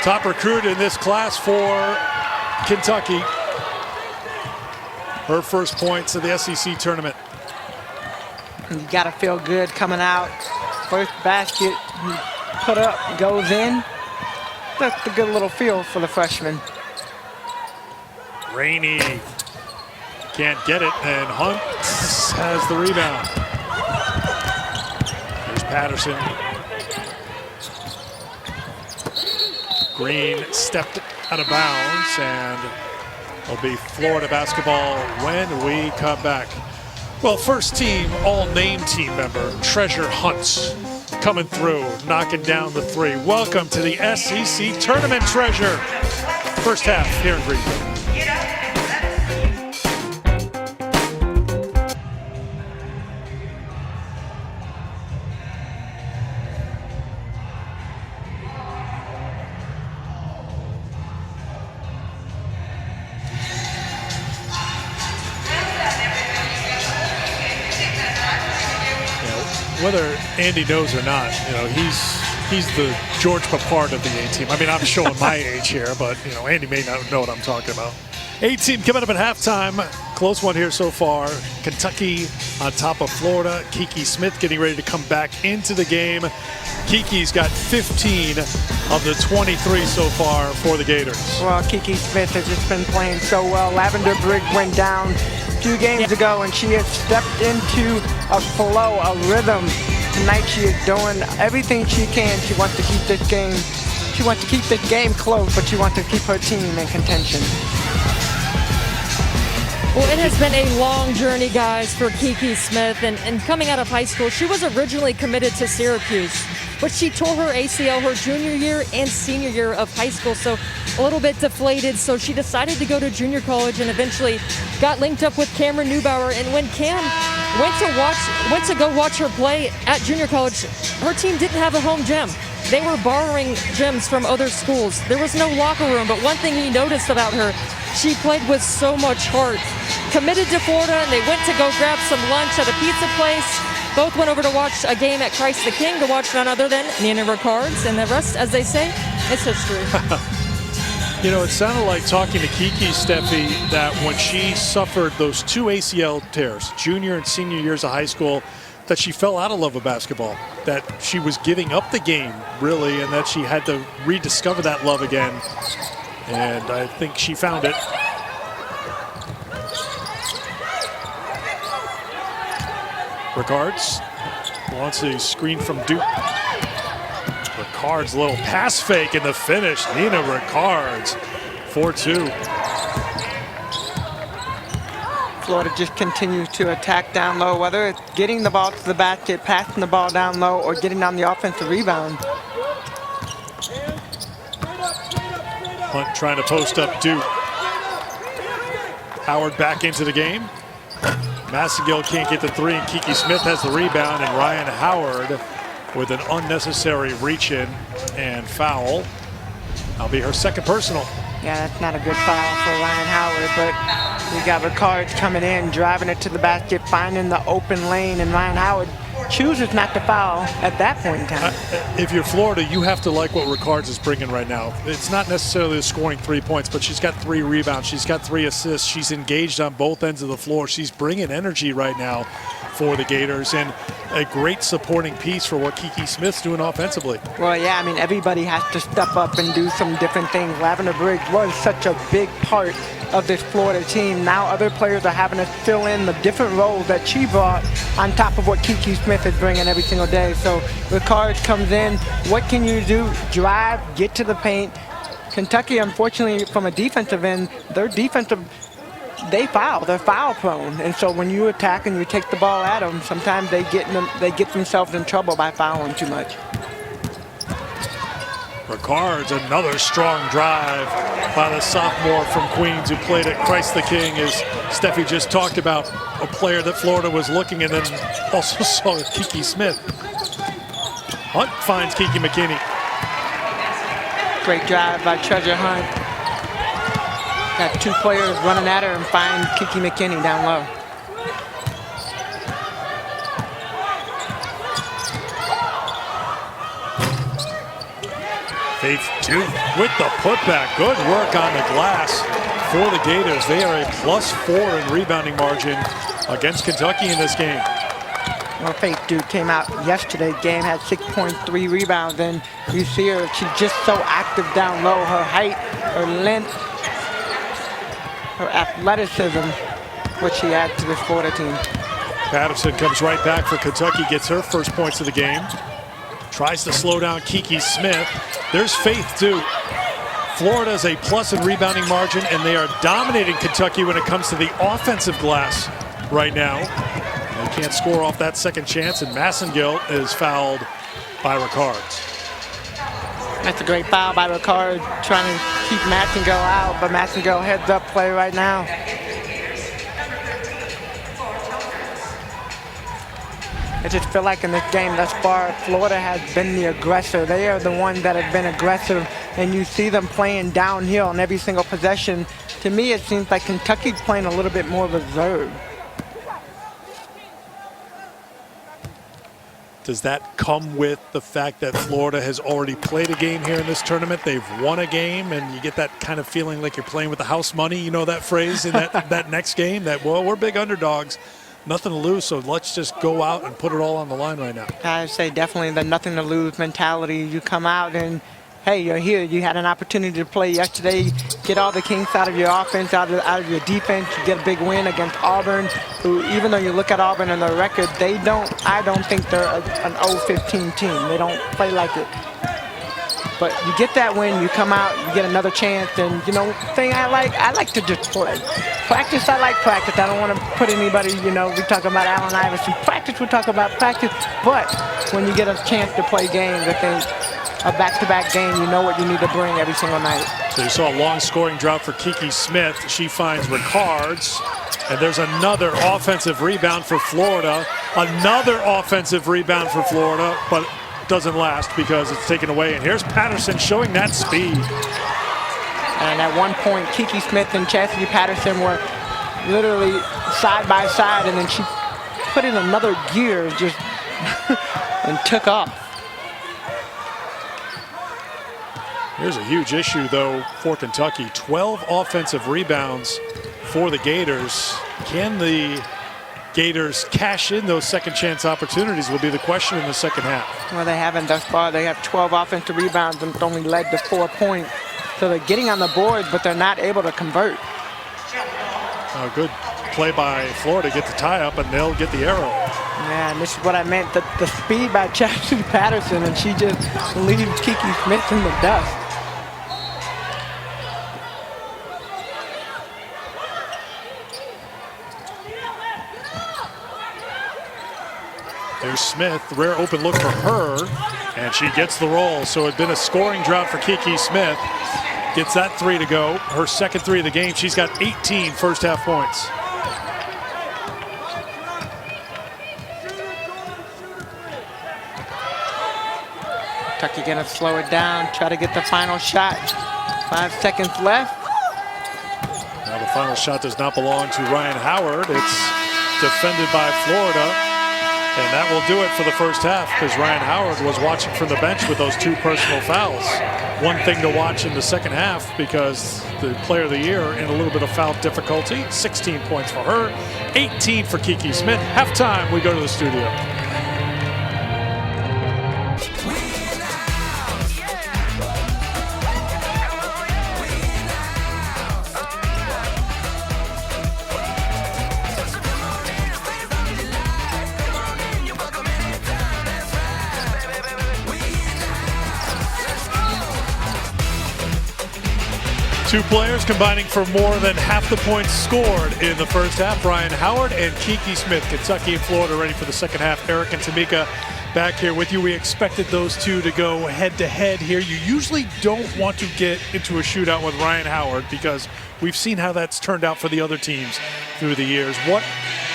Top recruit in this class for Kentucky. Her first points of the SEC tournament. You gotta feel good coming out. First basket put up, goes in. That's a good little feel for the freshman. Rainey can't get it, and Hunt has the rebound. Here's Patterson. Green stepped out of bounds, and it'll be Florida basketball when we come back. Well, first team, all-name team member, Treasure Hunt, coming through, knocking down the 3. Welcome to the SEC Tournament, Treasure. First half here in Greenville. Whether Andy knows or not, he's the George Papard of the A-team. I mean, I'm showing my age here, but Andy may not know what I'm talking about. A-team coming up at halftime. Close one here so far. Kentucky on top of Florida. Kiki Smith getting ready to come back into the game. Kiki's got 15 of the 23 so far for the Gators. Well, Kiki Smith has just been playing so well. Lavender Briggs went down a few games ago, and she has stepped into a flow, a rhythm. Tonight she is doing everything she can. She wants to keep this game. She wants to keep this game close, but she wants to keep her team in contention. Well, it has been a long journey, guys, for Kiki Smith. And coming out of high school, she was originally committed to Syracuse, but she tore her ACL her junior year and senior year of high school, so a little bit deflated. So she decided to go to junior college and eventually got linked up with Cameron Neubauer. And when Cam went to go watch her play at junior college, her team didn't have a home gym. They were borrowing gyms from other schools. There was no locker room, but one thing he noticed about her, she played with so much heart. Committed to Florida, and they went to go grab some lunch at a pizza place. Both went over to watch a game at Christ the King to watch none other than Nina Rickards, and the rest, as they say, is history. It sounded like talking to Kiki, Steffi, that when she suffered those 2 ACL tears, junior and senior years of high school, that she fell out of love with basketball, that she was giving up the game, really, and that she had to rediscover that love again. And I think she found it. Rickards wants a screen from Duke. Rickards, a little pass fake in the finish. Nina Rickards, 4-2. Florida just continues to attack down low, whether it's getting the ball to the basket, passing the ball down low, or getting on the offensive rebound. Hunt trying to post up Duke. Howard back into the game. Massengill can't get the 3, and Kiki Smith has the rebound, and Ryan Howard with an unnecessary reach-in and foul. That'll be her second personal. Yeah, that's not a good foul for Ryan Howard, but we got Rickards coming in, driving it to the basket, finding the open lane, and Ryan Howard chooses not to foul at that point in time. If you're Florida, you have to like what Rickards is bringing right now. It's not necessarily scoring 3 points, but she's got 3 rebounds. She's got 3 assists. She's engaged on both ends of the floor. She's bringing energy right now for the Gators, and a great supporting piece for what Kiki Smith's doing offensively. Well, yeah, I mean, everybody has to step up and do some different things. Lavender Briggs was such a big part of this Florida team. Now other players are having to fill in the different roles that she brought on top of what Kiki Smith is bringing every single day. So Ricard comes in. What can you do? Drive, get to the paint. Kentucky, unfortunately, from a defensive end, their defensive, they foul. They're foul prone, and so when you attack and you take the ball at them, sometimes they get themselves in trouble by fouling too much. Ricard's another strong drive by the sophomore from Queens who played at Christ the King, as Steffi just talked about, a player that Florida was looking, and then also saw Kiki Smith. Hunt finds Kiki McKinney. Great drive by Treasure Hunt. Got two players running at her and find Kiki McKinney down low. Faith Duke with the putback. Good work on the glass for the Gators. They are a +4 in rebounding margin against Kentucky in this game. Well, Faith Duke came out yesterday's game, had 6.3 rebounds, and you see her, she's just so active down low. Her height, her length, her athleticism, what she adds to this Florida team. Patterson comes right back for Kentucky, gets her first points of the game. Tries to slow down Kiki Smith. There's Faith Duke. Florida's a plus in rebounding margin, and they are dominating Kentucky when it comes to the offensive glass right now. They can't score off that second chance, and Massengill is fouled by Ricard. That's a great foul by Ricard, trying to keep Massengill out, but Massengill heads up play right now. I just feel like in this game thus far, Florida has been the aggressor. They are the ones that have been aggressive, and you see them playing downhill in every single possession. To me, it seems like Kentucky's playing a little bit more reserved. Does that come with the fact that Florida has already played a game here in this tournament? They've won a game, and you get that kind of feeling like you're playing with the house money. You know that phrase in that next game? That, well, we're big underdogs. Nothing to lose, so let's just go out and put it all on the line right now. I say definitely the nothing to lose mentality. You come out and, hey, you're here. You had an opportunity to play yesterday. Get all the kinks out of your offense, out of your defense. You get a big win against Auburn, who, even though you look at Auburn and their record, I don't think they're an 0-15 team. They don't play like it. But you get that win, you come out, you get another chance, and, you know, thing I like to just play. Practice, I like practice. I don't want to put anybody, you know, we talk about Allen Iverson. Practice, we talk about practice. But when you get a chance to play games, I think a back-to-back game, you know what you need to bring every single night. So you saw a long scoring drought for Kiki Smith. She finds Ricards, and there's another offensive rebound for Florida. Another offensive rebound for Florida, but doesn't last because it's taken away. And here's Patterson showing that speed. And at one point, Kiki Smith and Chastity Patterson were literally side by side, and then she put in another gear just and took off. Here's a huge issue, though, for Kentucky. 12 offensive rebounds for the Gators. Can the Gators cash in those second chance opportunities will be the question in the second half. Well, they haven't thus far. They have 12 offensive rebounds and only led to 4 points. So they're getting on the board, but they're not able to convert. A good play by Florida to get the tie up, and they'll get the arrow. Yeah, and this is what I meant, the speed by Chastity Patterson, and she just leaves Kiki Smith in the dust. There's Smith, rare open look for her, and she gets the roll. So it's been a scoring drought for Kiki Smith. Gets that 3 to go. Her second 3 of the game. She's got 18 first half points. Kentucky gonna slow it down, try to get the final shot. 5 seconds left. Now the final shot does not belong to Ryan Howard. It's defended by Florida. And that will do it for the first half, because Ryan Howard was watching from the bench with those 2 personal fouls. one thing to watch in the second half because the player of the year in a little bit of foul difficulty. 16 points for her, 18 for Kiki Smith. Halftime, we go to the studio. Two players combining for more than half the points scored in the first half. Ryan Howard and Kiki Smith. Kentucky and Florida ready for the second half. Eric and Tamika back here with you. We expected those two to go head-to-head here. You usually don't want to get into a shootout with Ryan Howard because we've seen how that's turned out for the other teams through the years. What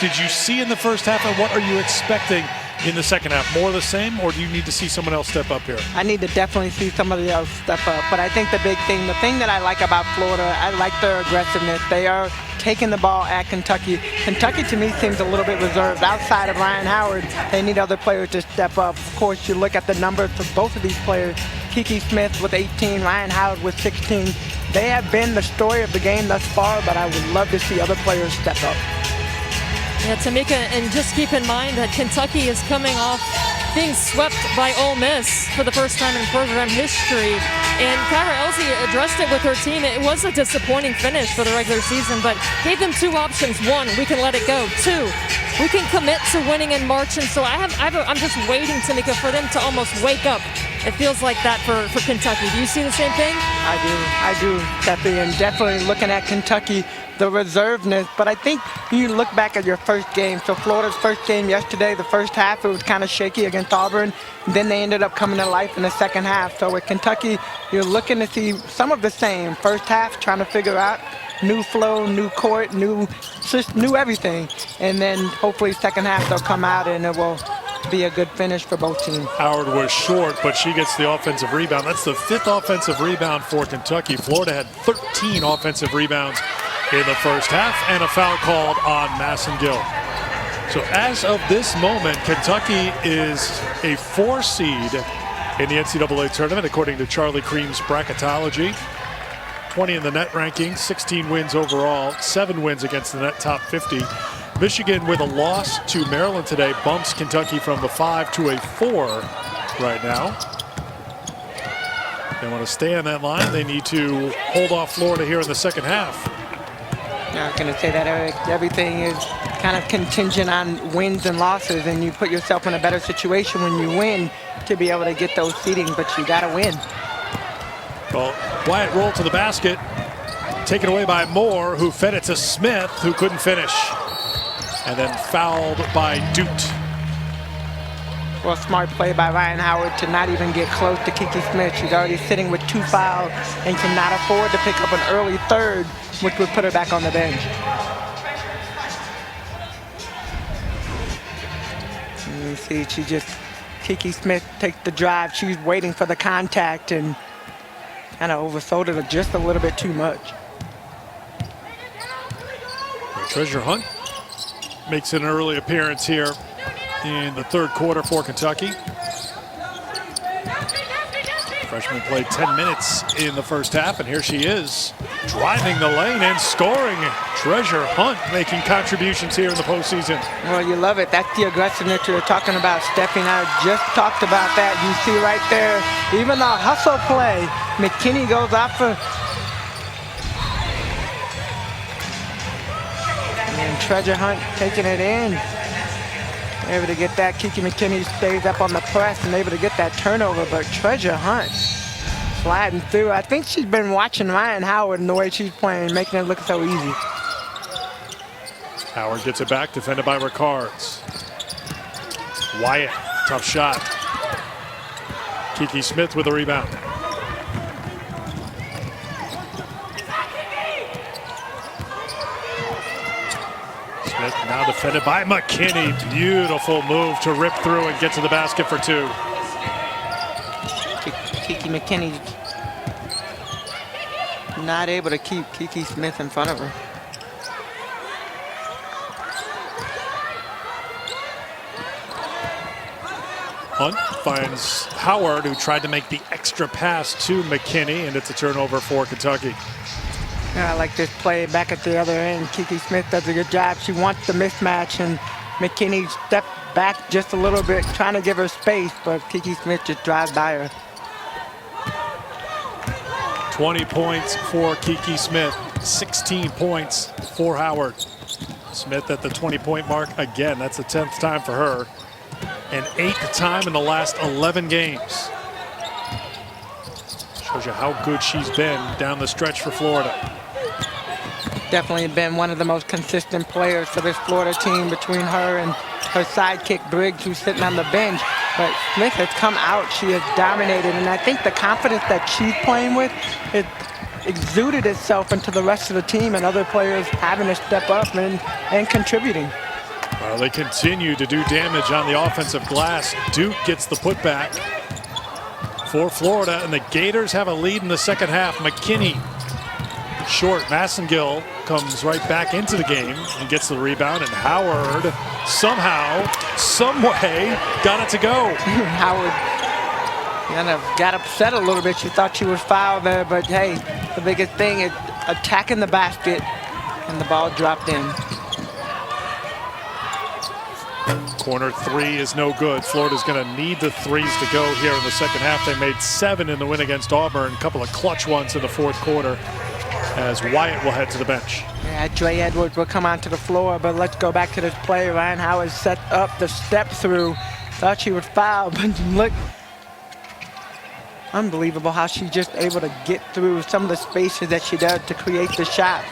did you see in the first half, and what are you expecting in the second half? More of the same, or do you need to see someone else step up here? I need to definitely see somebody else step up. But I think the thing that I like about Florida, I like their aggressiveness. They are taking the ball at Kentucky. Kentucky, to me, seems a little bit reserved. Outside of Ryan Howard, they need other players to step up. Of course, you look at the numbers for both of these players. Kiki Smith with 18, Ryan Howard with 16. They have been the story of the game thus far, but I would love to see other players step up. Yeah, Tamika, and just keep in mind that Kentucky is coming off being swept by Ole Miss for the first time in program history. And Kyra Elsie addressed it with her team. It was a disappointing finish for the regular season, but gave them two options. One, we can let it go. Two, we can commit to winning in March. And so I'm just waiting, Tamika, for them to almost wake up. It feels like that for Kentucky. Do you see the same thing? I do, Steffi, and definitely looking at Kentucky, the reservedness. But I think you look back at your first game. So Florida's first game yesterday, the first half, it was kind of shaky against Auburn. Then they ended up coming to life in the second half. So with Kentucky, you're looking to see some of the same. First half, trying to figure out new flow, new court, new everything. And then hopefully second half they'll come out and it will be a good finish for both teams. Howard was short, but she gets the offensive rebound. That's the 5th offensive rebound for Kentucky. Florida had 13 offensive rebounds in the first half, and a foul called on Massengill. So as of this moment, Kentucky is a 4 seed in the NCAA tournament, according to Charlie Cream's bracketology. 20 in the net ranking, 16 wins overall, 7 wins against the net top 50. Michigan, with a loss to Maryland today, bumps Kentucky from the 5 to a 4 right now. They want to stay on that line. They need to hold off Florida here in the second half. I'm going to say that, Eric. Everything is kind of contingent on wins and losses, and you put yourself in a better situation when you win to be able to get those seedings, but you got to win. Well, Wyatt rolled to the basket, taken away by Moore, who fed it to Smith, who couldn't finish, and then fouled by Dute. Well, smart play by Ryan Howard to not even get close to Kiki Smith. She's already sitting with 2 fouls and cannot afford to pick up an early third, which would put her back on the bench. And you see, Kiki Smith takes the drive. She's waiting for the contact and kind of oversold it just a little bit too much. Treasure Hunt makes an early appearance here in the third quarter for Kentucky. Freshman played 10 minutes in the first half, and here she is driving the lane and scoring. Treasure Hunt making contributions here in the postseason. Well, you love it. That's the aggressiveness you're talking about, Steffi. And I just talked about that. You see right there, even the hustle play, McKinney goes out for... And Treasure Hunt taking it in. Able to get that. Kiki McKinney stays up on the press and able to get that turnover, but Treasure Hunt sliding through. I think she's been watching Ryan Howard and the way she's playing, making it look so easy. Howard gets it back, defended by Ricards. Wyatt, tough shot. Kiki Smith with a rebound. Smith now defended by McKinney. Beautiful move to rip through and get to the basket for 2. Kiki McKinney not able to keep Kiki Smith in front of her. Hunt finds Howard, who tried to make the extra pass to McKinney, and it's a turnover for Kentucky. Yeah, I like this play back at the other end. Kiki Smith does a good job. She wants the mismatch, and McKinney stepped back just a little bit, trying to give her space, but Kiki Smith just drives by her. 20 points for Kiki Smith, 16 points for Howard. Smith at the 20-point mark again. That's the 10th time for her, and 8th time in the last 11 games. Shows you how good she's been down the stretch for Florida. Definitely been one of the most consistent players for this Florida team between her and her sidekick Briggs, who's sitting on the bench. But Smith has come out. She has dominated, and I think the confidence that she's playing with, it exuded itself into the rest of the team and other players having to step up and contributing. Well, they continue to do damage on the offensive glass. Duke gets the putback for Florida, and the Gators have a lead in the second half. McKinney short. Massengill comes right back into the game and gets the rebound, and Howard somehow, some way, got it to go. Howard kind of got upset a little bit. She thought she was fouled there, but hey, the biggest thing is attacking the basket, and the ball dropped in. Corner three is no good. Florida's going to need the threes to go here in the second half. They made 7 in the win against Auburn, a couple of clutch ones in the fourth quarter, as Wyatt will head to the bench. Yeah, Dre Edwards will come onto the floor, but let's go back to this play. Ryan Howard set up the step through. Thought she was fouled, but look, unbelievable how she's just able to get through some of the spaces that she does to create the shot.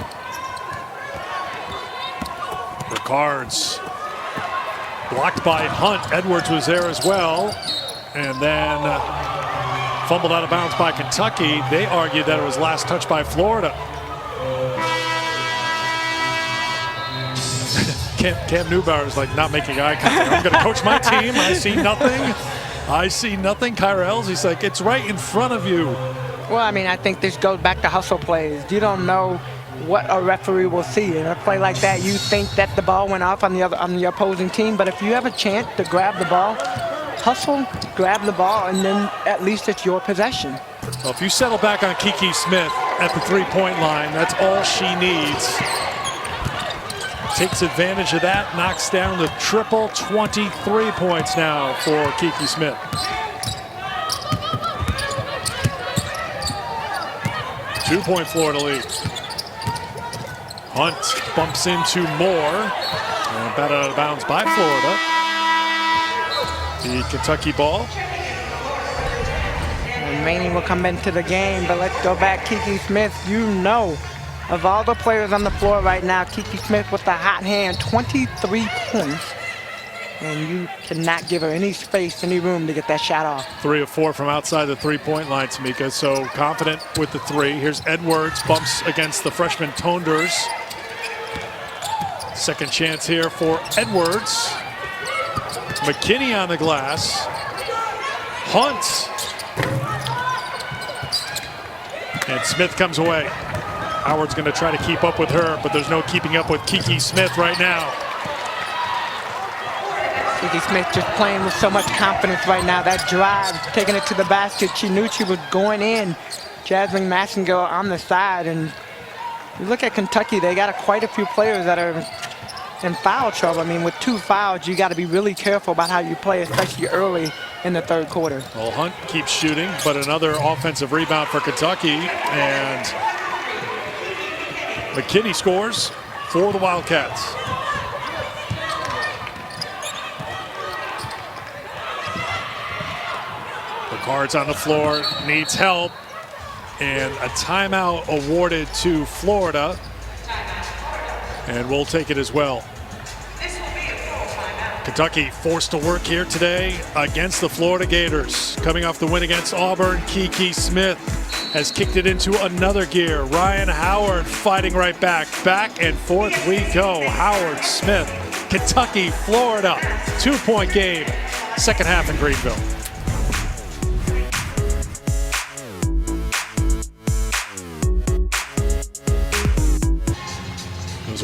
Ricards blocked by Hunt. Edwards was there as well, and then fumbled out of bounds by Kentucky. They argued that it was last touched by Florida. Cam Newbauer is like not making eye contact. I'm going to coach my team. I see nothing. I see nothing. Kyra Elsie's like, it's right in front of you. Well, I mean, I think this goes back to hustle plays. You don't know what a referee will see. In a play like that, you think that the ball went off on the opposing team, but if you have a chance to grab the ball, hustle, grab the ball, and then at least it's your possession. Well, if you settle back on Kiki Smith at the three-point line, that's all she needs. Takes advantage of that, knocks down the triple. 23 points now for Kiki Smith. Two-point Florida lead. Hunt bumps into Moore, and batted out of bounds by Florida. The Kentucky ball. And Maney will come into the game, but let's go back. Kiki Smith, you know, of all the players on the floor right now, Kiki Smith with the hot hand, 23 points. And you cannot give her any space, any room to get that shot off. 3 of 4 from outside the three-point line, Tamika. So confident with the three. Here's Edwards, bumps against the freshman Tonders. Second chance here for Edwards. McKinney on the glass. Hunt. And Smith comes away. Howard's going to try to keep up with her, but there's no keeping up with Kiki Smith right now. Kiki Smith just playing with so much confidence right now. That drive, taking it to the basket. She knew she was going in. Jasmine Massengill on the side. And you look at Kentucky, they got quite a few players that are in foul trouble. I mean, with 2 fouls, you got to be really careful about how you play, especially early in the third quarter. Well, Hunt keeps shooting, but another offensive rebound for Kentucky. And McKinney scores for the Wildcats. Ricards on the floor, needs help, and a timeout awarded to Florida, and we'll take it as well. Kentucky forced to work here today against the Florida Gators. Coming off the win against Auburn, Kiki Smith has kicked it into another gear. Ryan Howard fighting right back. Back and forth we go. Howard, Smith, Kentucky, Florida. 2-point game. Second half in Greenville.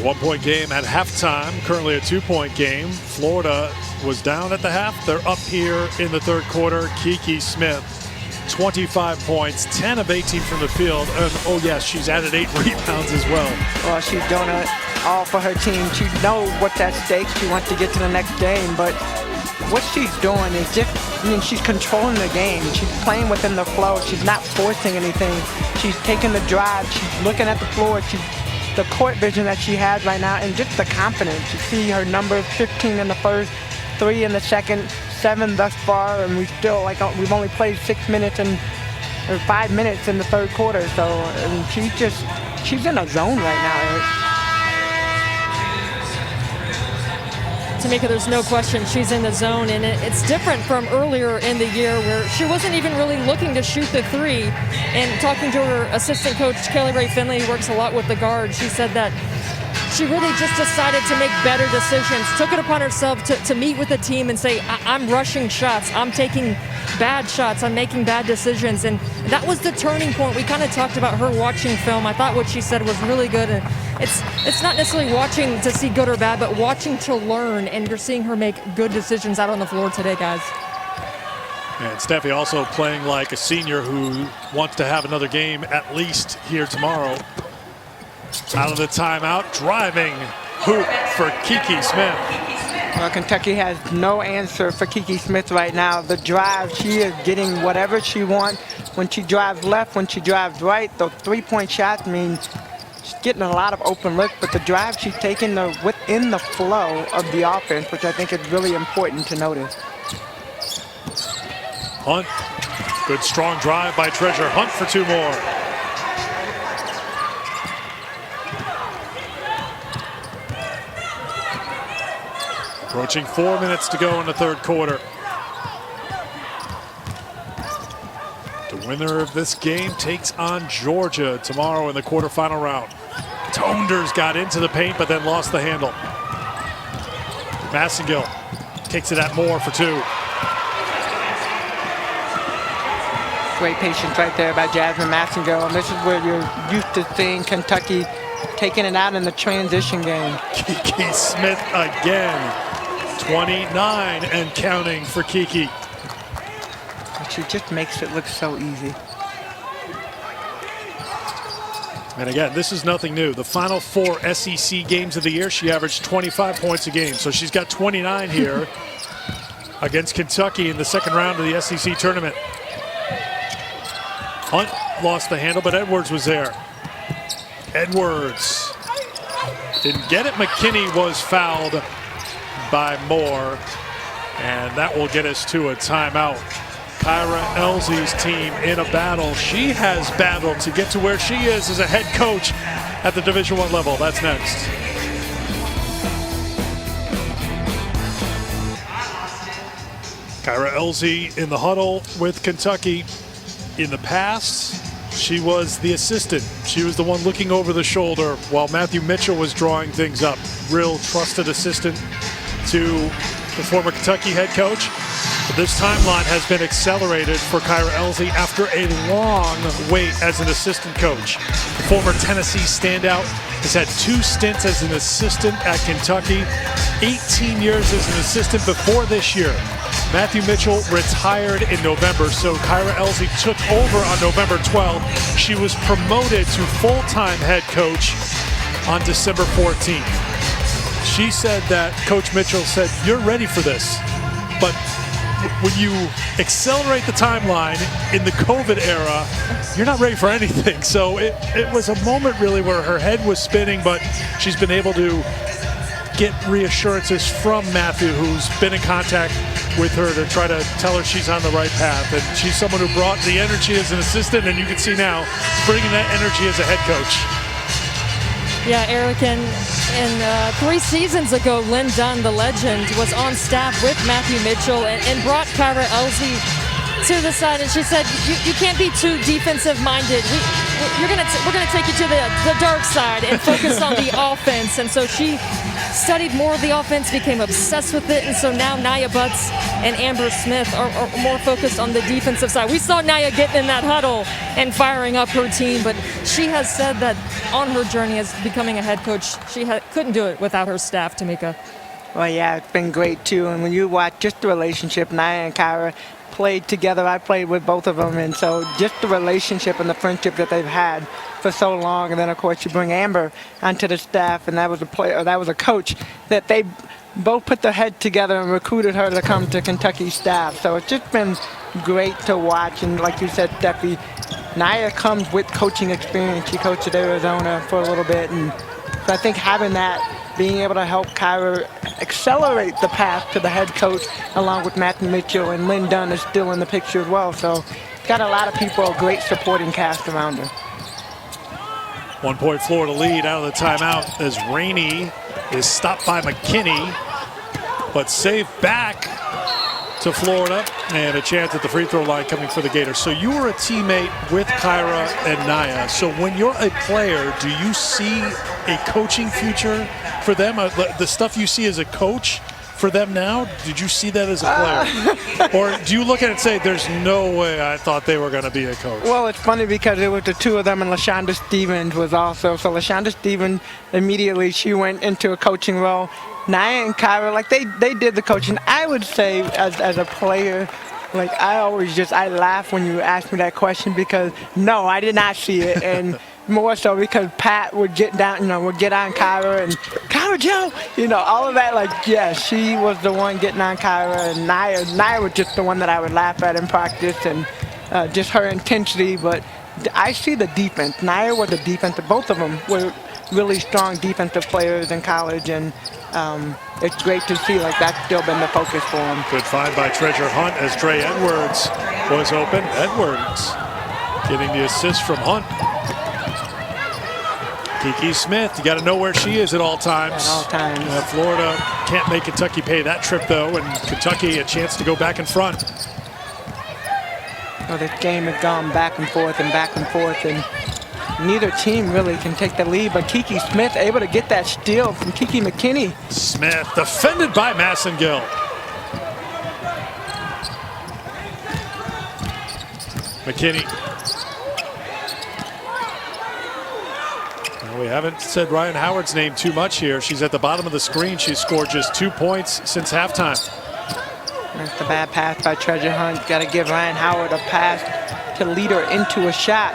1-point game at halftime, currently a 2-point game. Florida was down at the half. They're up here in the third quarter. Kiki Smith, 25 points, 10 of 18 from the field. And oh yes, she's added 8 rebounds as well. Well, she's doing it all for her team. She knows what's at stake. She wants to get to the next game, but what she's doing is just, she's controlling the game. She's playing within the flow. She's not forcing anything. She's taking the drive. She's looking at the floor. The court vision that she has right now, and just the confidence. You see her numbers: 15 in the first, 3 in the second, 7 thus far, and we've only played 6 minutes or 5 minutes in the third quarter. So she's in a zone right now. Tamika, there's no question she's in the zone, and it's different from earlier in the year where she wasn't even really looking to shoot the three. And talking to her assistant coach, Kelly Ray Finley, who works a lot with the guard, she said that she really just decided to make better decisions, took it upon herself to meet with the team and say, I'm rushing shots, I'm taking bad shots, I'm making bad decisions. And that was the turning point. We kind of talked about her watching film. I thought what she said was really good. And it's not necessarily watching to see good or bad, but watching to learn, and you're seeing her make good decisions out on the floor today, guys. And Steffi also playing like a senior who wants to have another game at least here tomorrow. Out of the timeout, driving hoop for Kiki Smith. Well, Kentucky has no answer for Kiki Smith right now. The drive, she is getting whatever she wants. When she drives left, when she drives right, those three-point shots mean she's getting a lot of open looks, but the drive she's taking within the flow of the offense, which I think is really important to notice. Hunt, good strong drive by Treasure Hunt for 2 more. Approaching 4 minutes to go in the third quarter. The winner of this game takes on Georgia tomorrow in the quarterfinal round. Tonders got into the paint but then lost the handle. Massengill takes it at Moore for 2. Great patience right there by Jasmine Massengill. And this is where you're used to seeing Kentucky taking it out in the transition game. Kiki Smith again. 29 and counting for Kiki. But she just makes it look so easy. And again, this is nothing new. The final 4 SEC games of the year, she averaged 25 points a game. So she's got 29 here against Kentucky in the second round of the SEC tournament. Hunt lost the handle, but Edwards was there. Edwards didn't get it. McKinney was fouled by Moore, and that will get us to a timeout. Kyra Elsey's team in a battle. She has battled to get to where she is as a head coach at the Division I level. That's next. Kyra Elsey in the huddle with Kentucky. In the past, she was the assistant. She was the one looking over the shoulder while Matthew Mitchell was drawing things up. Real trusted assistant to the former Kentucky head coach. But this timeline has been accelerated for Kyra Elsey after a long wait as an assistant coach. The former Tennessee standout has had 2 stints as an assistant at Kentucky, 18 years as an assistant before this year. Matthew Mitchell retired in November, so Kyra Elsey took over on November 12th. She was promoted to full-time head coach on December 14th. She said that Coach Mitchell said, "You're ready for this." But when you accelerate the timeline in the COVID era, you're not ready for anything. So it was a moment really where her head was spinning, but she's been able to get reassurances from Matthew, who's been in contact with her to try to tell her she's on the right path. And she's someone who brought the energy as an assistant, and you can see now bringing that energy as a head coach. Yeah, Eric, and 3 seasons ago, Lynn Dunn, the legend, was on staff with Matthew Mitchell and brought Kyra Elsey to the side, and she said, you can't be too defensive-minded. We're gonna take you to the dark side and focus on the offense. And so she studied more of the offense, became obsessed with it, and so now Nia Butts and Amber Smith are more focused on the defensive side. We saw Nia getting in that huddle and firing up her team, but she has said that on her journey as becoming a head coach, she couldn't do it without her staff, Tamika. Well, yeah, it's been great, too. And when you watch just the relationship, Nia and Kyra played together. I played with both of them. And so just the relationship and the friendship that they've had for so long. And then, of course, you bring Amber onto the staff, and that was a player, that was a coach that they both put their head together and recruited her to come to Kentucky's staff. So it's just been great to watch. And like you said, Steffi, Nia comes with coaching experience. She coached at Arizona for a little bit. And so I think having that, being able to help Kyra accelerate the path to the head coach, along with Matthew Mitchell, and Lynn Dunn is still in the picture as well. So got a lot of people, a great supporting cast around her. 1 point Florida lead out of the timeout as Rainey is stopped by McKinney, but saved back to Florida, and a chance at the free throw line coming for the Gators. So you were a teammate with Kyra and Nia. So when you're a player, do you see a coaching future for them? The stuff you see as a coach for them now, did you see that as a player? Or do you look at it and say, there's no way I thought they were going to be a coach? Well, it's funny because it was the two of them, and LaShonda Stevens was also. So LaShonda Stevens, immediately she went into a coaching role. Nia and Kyra, like they did the coaching. I would say as a player, like I laugh when you ask me that question because no, I did not see it. And more so because Pat would get down, would get on Kyra and Kyra Joe, all of that. Like, yeah, she was the one getting on Kyra, and Nia was just the one that I would laugh at in practice and just her intensity. But I see the defense. Nia was a defensive. Both of them were really strong defensive players in college, and it's great to see like that's still been the focus for them. Good find by Treasure Hunt as Trey Edwards was open. Edwards getting the assist from Hunt. Kiki Smith, you got to know where she is at all times. At all times. Florida can't make Kentucky pay that trip, though, and Kentucky a chance to go back in front. Well, this game has gone back and forth, and neither team really can take the lead, but Kiki Smith able to get that steal from Kiki McKinney. Smith defended by Massengill. McKinney. Well, we haven't said Ryan Howard's name too much here. She's at the bottom of the screen. She's scored just 2 points since halftime. That's the bad pass by Treasure Hunt. Got to give Ryan Howard a pass to lead her into a shot.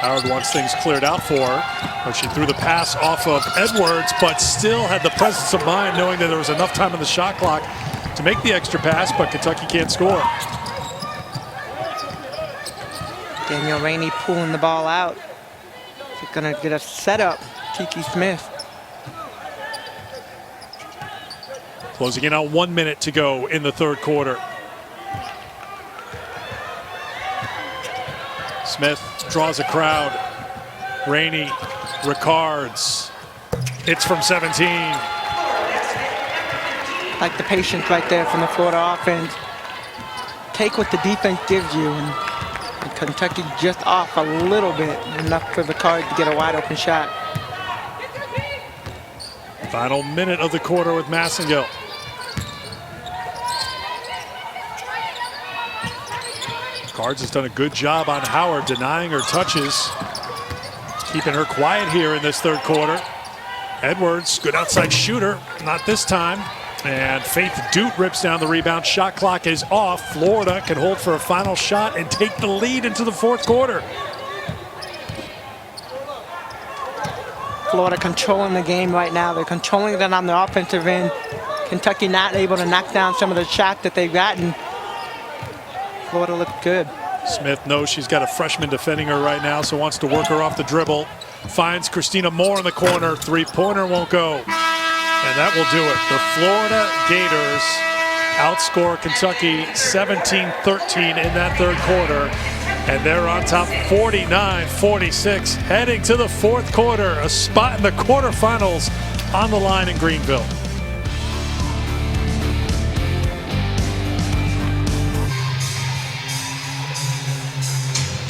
Howard wants things cleared out for her, but she threw the pass off of Edwards, but still had the presence of mind knowing that there was enough time on the shot clock to make the extra pass, but Kentucky can't score. Danielle Rainey pulling the ball out. She's going to get a setup, Kiki Smith. Closing in on 1 minute to go in the third quarter. Smith draws a crowd. Rainey, Ricards. It's from 17. Like the patience right there from the Florida offense. Take what the defense gives you. And Kentucky just off a little bit, enough for Ricard to get a wide open shot. Final minute of the quarter with Massengill. Cards has done a good job on Howard, denying her touches, keeping her quiet here in this third quarter. Edwards, good outside shooter, not this time. And Faith Dute rips down the rebound. Shot clock is off. Florida can hold for a final shot and take the lead into the fourth quarter. Florida controlling the game right now. They're controlling it on the offensive end. Kentucky not able to knock down some of the shots that they've gotten. Florida looked good. Smith knows she's got a freshman defending her right now, so wants to work her off the dribble. Finds Christina Moore in the corner. Three-pointer won't go. And that will do it. The Florida Gators outscore Kentucky 17-13 in that third quarter. And they're on top 49-46, heading to the fourth quarter. A spot in the quarterfinals on the line in Greenville.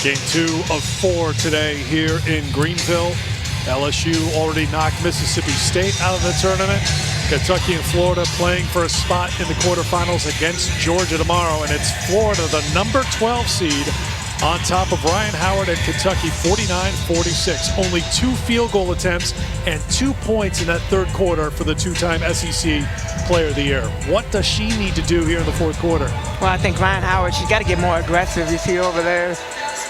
Game 2 of 4 today here in Greenville. LSU already knocked Mississippi State out of the tournament. Kentucky and Florida playing for a spot in the quarterfinals against Georgia tomorrow. And it's Florida, the number 12 seed, on top of Ryan Howard and Kentucky, 49-46. Only 2 field goal attempts and 2 points in that third quarter for the two-time SEC Player of the Year. What does she need to do here in the fourth quarter? Well, I think Ryan Howard, she's got to get more aggressive. You see over there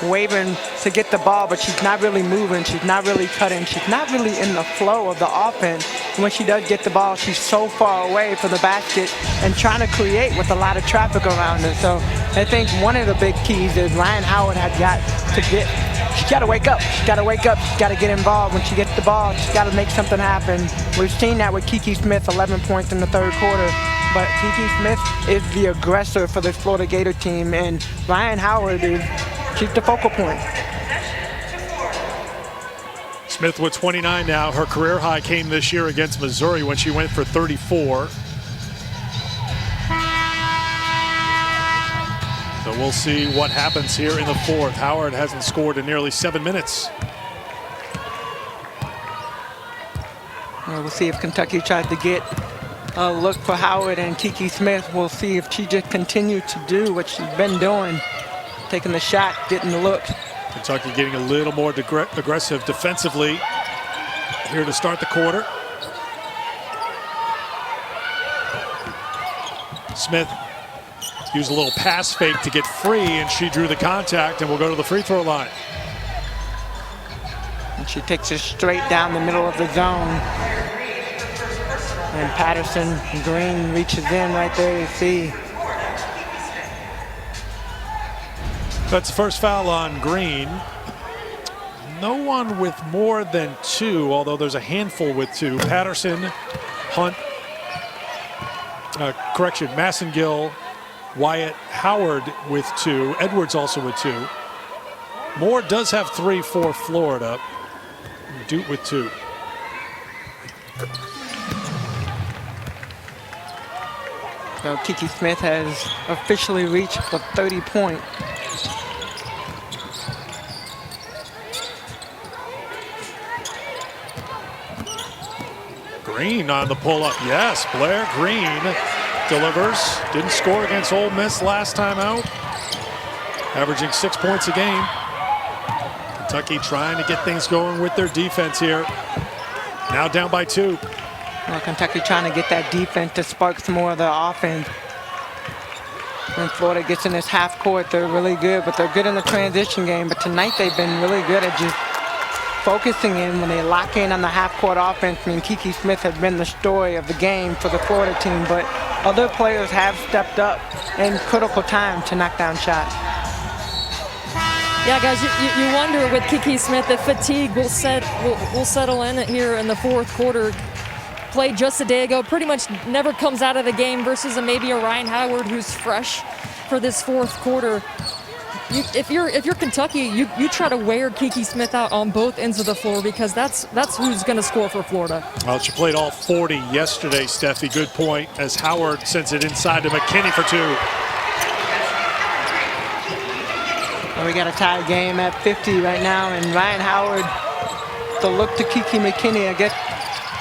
waving to get the ball, but she's not really moving. She's not really cutting. She's not really in the flow of the offense. And when she does get the ball, she's so far away from the basket and trying to create with a lot of traffic around her. So I think one of the big keys is Ryan Howard has got to get, she's got to wake up. She's got to wake up. She's got to get involved. When she gets the ball, she's got to make something happen. We've seen that with Kiki Smith, 11 points in the third quarter. But Kiki Smith is the aggressor for this Florida Gator team, and Ryan Howard she's the focal point. Smith with 29 now. Her career high came this year against Missouri when she went for 34. So we'll see what happens here in the fourth. Howard hasn't scored in nearly 7 minutes. Well, we'll see if Kentucky tries to get a look for Howard and Kiki Smith. We'll see if she just continues to do what she's been doing. Taking the shot, getting the look. Kentucky getting a little more aggressive defensively here to start the quarter. Smith used a little pass fake to get free, and she drew the contact and will go to the free throw line. And she takes it straight down the middle of the zone. And Patterson Green reaches in right there, you see. That's the first foul on Green. No one with more than 2, although there's a handful with 2. Patterson, Hunt, Massengill, Wyatt, Howard with 2. Edwards also with 2. Moore does have 3 for Florida. Duke with 2. So Kiki Smith has officially reached the 30-point. Green on the pull-up. Yes, Blair Green delivers. Didn't score against Ole Miss last time out. Averaging 6 points a game. Kentucky trying to get things going with their defense here. Now down by 2. Well, Kentucky trying to get that defense to spark some more of their offense. When Florida gets in this half court, they're really good, but they're good in the transition game. But tonight they've been really good at just focusing in when they lock in on the half-court offense. I mean, Kiki Smith has been the story of the game for the Florida team, but other players have stepped up in critical time to knock down shots. Yeah, guys, you wonder with Kiki Smith if fatigue will settle in here in the fourth quarter. Played just a day ago, pretty much never comes out of the game versus maybe a Ryan Howard who's fresh for this fourth quarter. If you're Kentucky, you try to wear Kiki Smith out on both ends of the floor because that's who's going to score for Florida. Well, she played all 40 yesterday, Steffi. Good point as Howard sends it inside to McKinney for 2. Well, we got a tie game at 50 right now, and Ryan Howard, the look to Kiki McKinney. I guess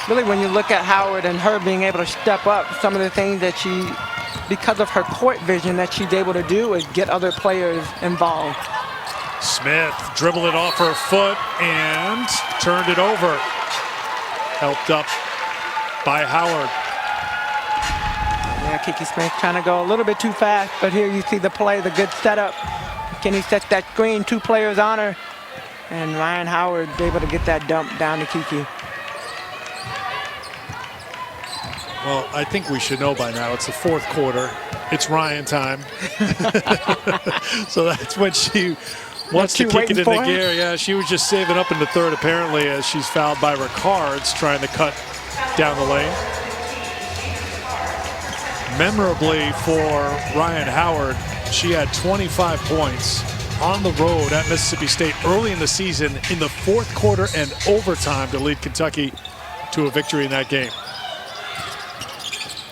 really when you look at Howard and her being able to step up, some of the things that she, because of her court vision, that she's able to do is get other players involved. Smith dribbled it off her foot and turned it over. Helped up by Howard. Yeah, Kiki Smith trying to go a little bit too fast, but here you see the play, the good setup. McKinney sets that screen, 2 players on her, and Ryan Howard able to get that dump down to Kiki. Well, I think we should know by now. It's the fourth quarter. It's Ryan time. So that's when she wants to kick it into gear. Yeah, she was just saving up in the third, apparently, as she's fouled by Ricards, trying to cut down the lane. Memorably for Ryan Howard, she had 25 points on the road at Mississippi State early in the season in the fourth quarter and overtime to lead Kentucky to a victory in that game.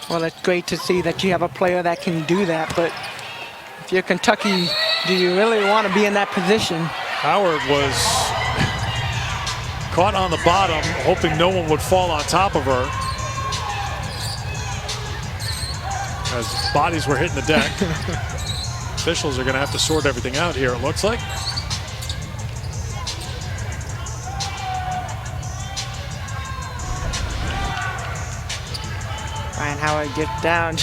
Well, it's great to see that you have a player that can do that, but if you're Kentucky, do you really want to be in that position? Howard was Caught on the bottom, hoping no one would fall on top of her. As bodies were hitting the deck. Officials are going to have to sort everything out here, it looks like. Ryan Howard gets down.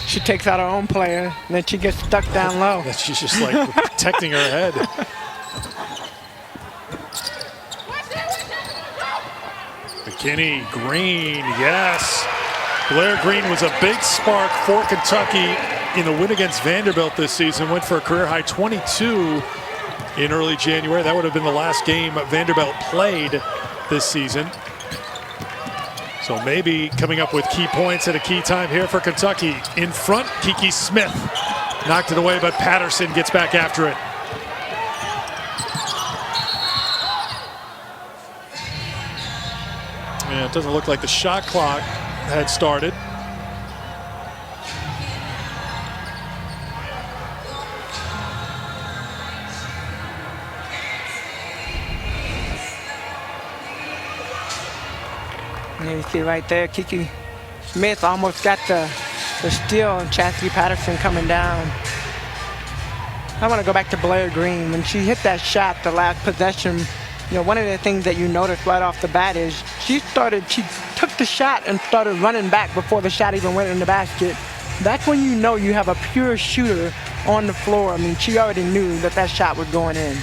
She takes out her own player, and then she gets stuck down low. She's just like protecting her head. McKinney, Green, yes. Blair Green was a big spark for Kentucky in the win against Vanderbilt this season. Went for a career-high 22 in early January. That would have been the last game Vanderbilt played this season. So maybe coming up with key points at a key time here for Kentucky. In front, Kiki Smith knocked it away, but Patterson gets back after it. Yeah, it doesn't look like the shot clock had started. And you see right there, Kiki Smith almost got the steal, and Chastity Patterson coming down. I want to go back to Blair Green. When she hit that shot, the last possession, you know, one of the things that you notice right off the bat is she took the shot and started running back before the shot even went in the basket. That's when you know you have a pure shooter on the floor. I mean, she already knew that that shot was going in.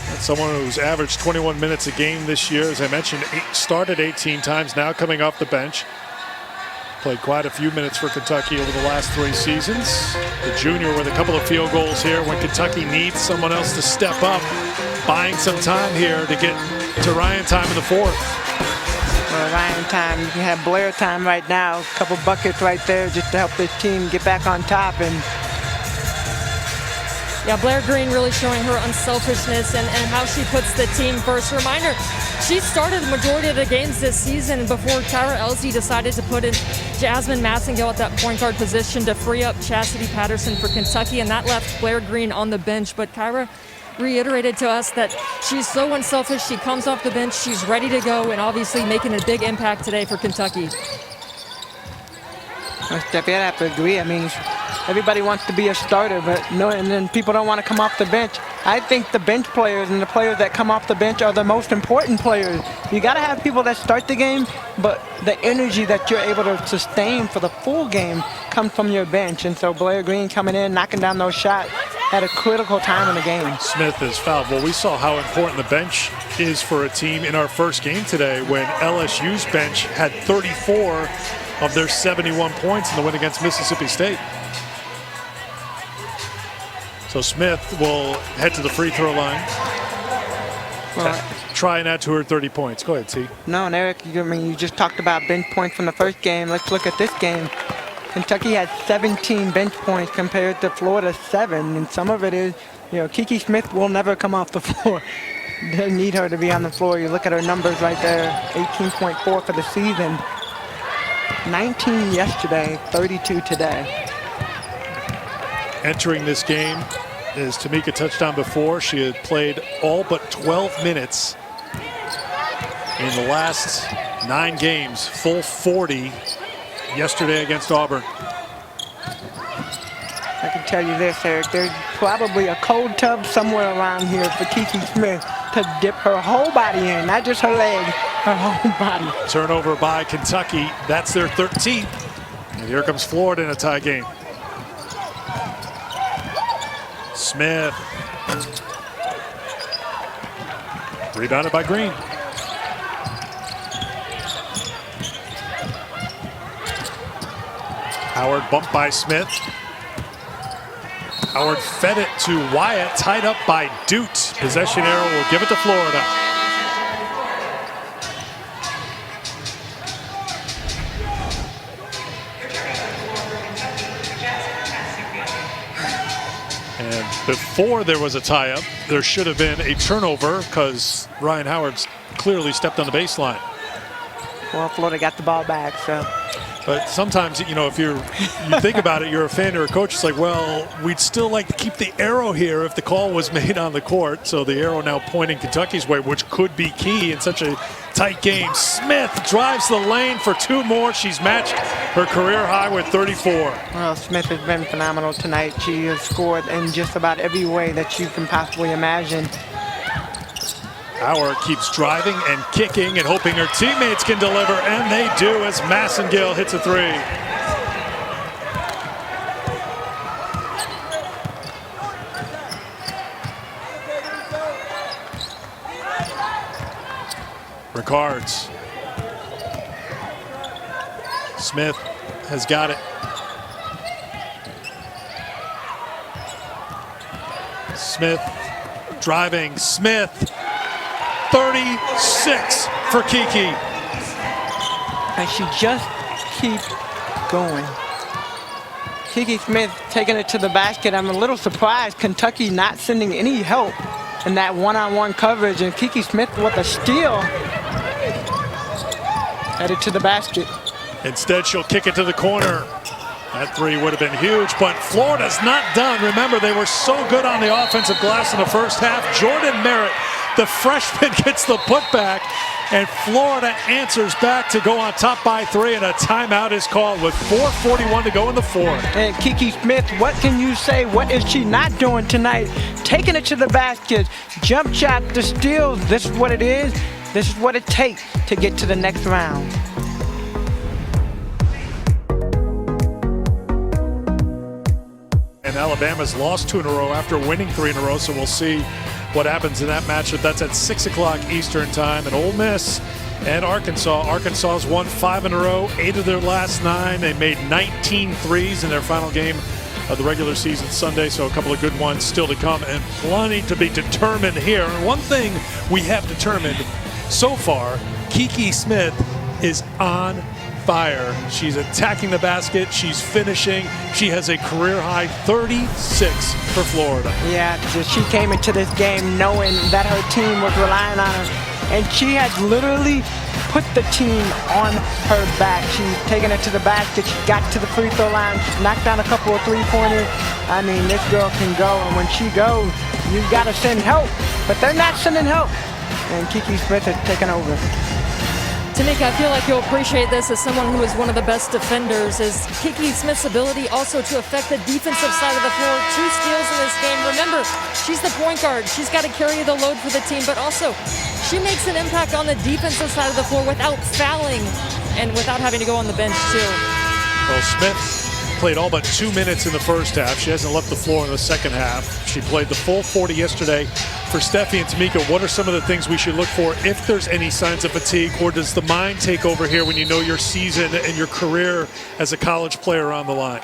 That's someone who's averaged 21 minutes a game this year. As I mentioned, started 18 times, now coming off the bench. Played quite a few minutes for Kentucky over the last 3 seasons. The junior with a couple of field goals here when Kentucky needs someone else to step up. Buying some time here to get to Ryan time in the fourth. Well, Ryan time, you can have Blair time right now. A couple buckets right there just to help this team get back on top. And yeah, Blair Green really showing her unselfishness and how she puts the team first. Reminder, she started the majority of the games this season before Kyra Elsie decided to put in Jasmine Massengale at that point guard position to free up Chastity Patterson for Kentucky, and that left Blair Green on the bench. But Kyra reiterated to us that she's so unselfish. She comes off the bench, she's ready to go, and obviously making a big impact today for Kentucky. I have to agree. I mean, everybody wants to be a starter, but no, and then people don't want to come off the bench. I think the bench players and the players that come off the bench are the most important players. You got to have people that start the game, but the energy that you're able to sustain for the full game comes from your bench. And so Blair Green coming in, knocking down those shots at a critical time in the game. Smith is fouled. Well, we saw how important the bench is for a team in our first game today when LSU's bench had 34 of their 71 points in the win against Mississippi State. So Smith will head to the free throw line. Well, try and add to her 30 points. Go ahead, T. No, and Eric, I mean, you just talked about bench points from the first game. Let's look at this game. Kentucky had 17 bench points compared to Florida 7, and some of it is, you know, Kiki Smith will never come off the floor. They need her to be on the floor. You look at her numbers right there, 18.4 for the season, 19 yesterday, 32 today. Entering this game, as Tamika touched on before, she had played all but 12 minutes in the last 9 games, full 40 yesterday against Auburn. I can tell you this, Eric, there's probably a cold tub somewhere around here for Kiki Smith to dip her whole body in, not just her leg, her whole body. Turnover by Kentucky. That's their 13th. And here comes Florida in a tie game. Smith. Rebounded by Green. Howard bumped by Smith. Howard fed it to Wyatt, tied up by Dute. Possession arrow will give it to Florida. And before there was a tie-up, there should have been a turnover because Ryan Howard's clearly stepped on the baseline. Well, Florida got the ball back, so But sometimes, you know, if you think about it, you're a fan or a coach, it's like, well, we'd still like to keep the arrow here if the call was made on the court. So the arrow now pointing Kentucky's way, which could be key in such a tight game. Smith drives the lane for 2 more. She's matched her career high with 34. Well, Smith has been phenomenal tonight. She has scored in just about every way that you can possibly imagine. Howard keeps driving and kicking and hoping her teammates can deliver, and they do as Massengill hits a 3. Ricards. Smith has got it. Smith driving. Smith. 36 for Kiki. And she just keeps going. Kiki Smith taking it to the basket. I'm a little surprised Kentucky not sending any help in that one-on-one coverage. And Kiki Smith with a steal. Headed to the basket. Instead, she'll kick it to the corner. That 3 would have been huge, but Florida's not done. Remember, they were so good on the offensive glass in the first half. Jordan Merritt, the freshman, gets the putback, and Florida answers back to go on top by 3, and a timeout is called with 4:41 to go in the 4th. And Kiki Smith, what can you say? What is she not doing tonight? Taking it to the basket, jump shot, the steals. This is what it is. This is what it takes to get to the next round. And Alabama's lost 2 in a row after winning 3 in a row, so we'll see what happens in that matchup. That's at 6 o'clock Eastern time. And Ole Miss and Arkansas. Arkansas's won 5 in a row, 8 of their last 9. They made 19 threes in their final game of the regular season Sunday, so a couple of good ones still to come and plenty to be determined here. And one thing we have determined so far, Kiki Smith is on fire. She's attacking the basket. She's finishing. She has a career-high 36 for Florida. Yeah, she came into this game knowing that her team was relying on her, and she has literally put the team on her back. She's taken it to the basket. She got to the free throw line. She knocked down a couple of 3-pointers. I mean, this girl can go, and when she goes, you've got to send help. But they're not sending help, and Kiki Smith has taken over. Tamika, I feel like you'll appreciate this as someone who is one of the best defenders, is Kiki Smith's ability also to affect the defensive side of the floor. 2 steals in this game. Remember, she's the point guard. She's got to carry the load for the team, but also she makes an impact on the defensive side of the floor without fouling and without having to go on the bench too. Well, Smith played all but 2 minutes in the first half. She hasn't left the floor in the second half. She played the full 40 yesterday. For Steffi and Tamika, what are some of the things we should look for if there's any signs of fatigue, or does the mind take over here when you know your season and your career as a college player on the line?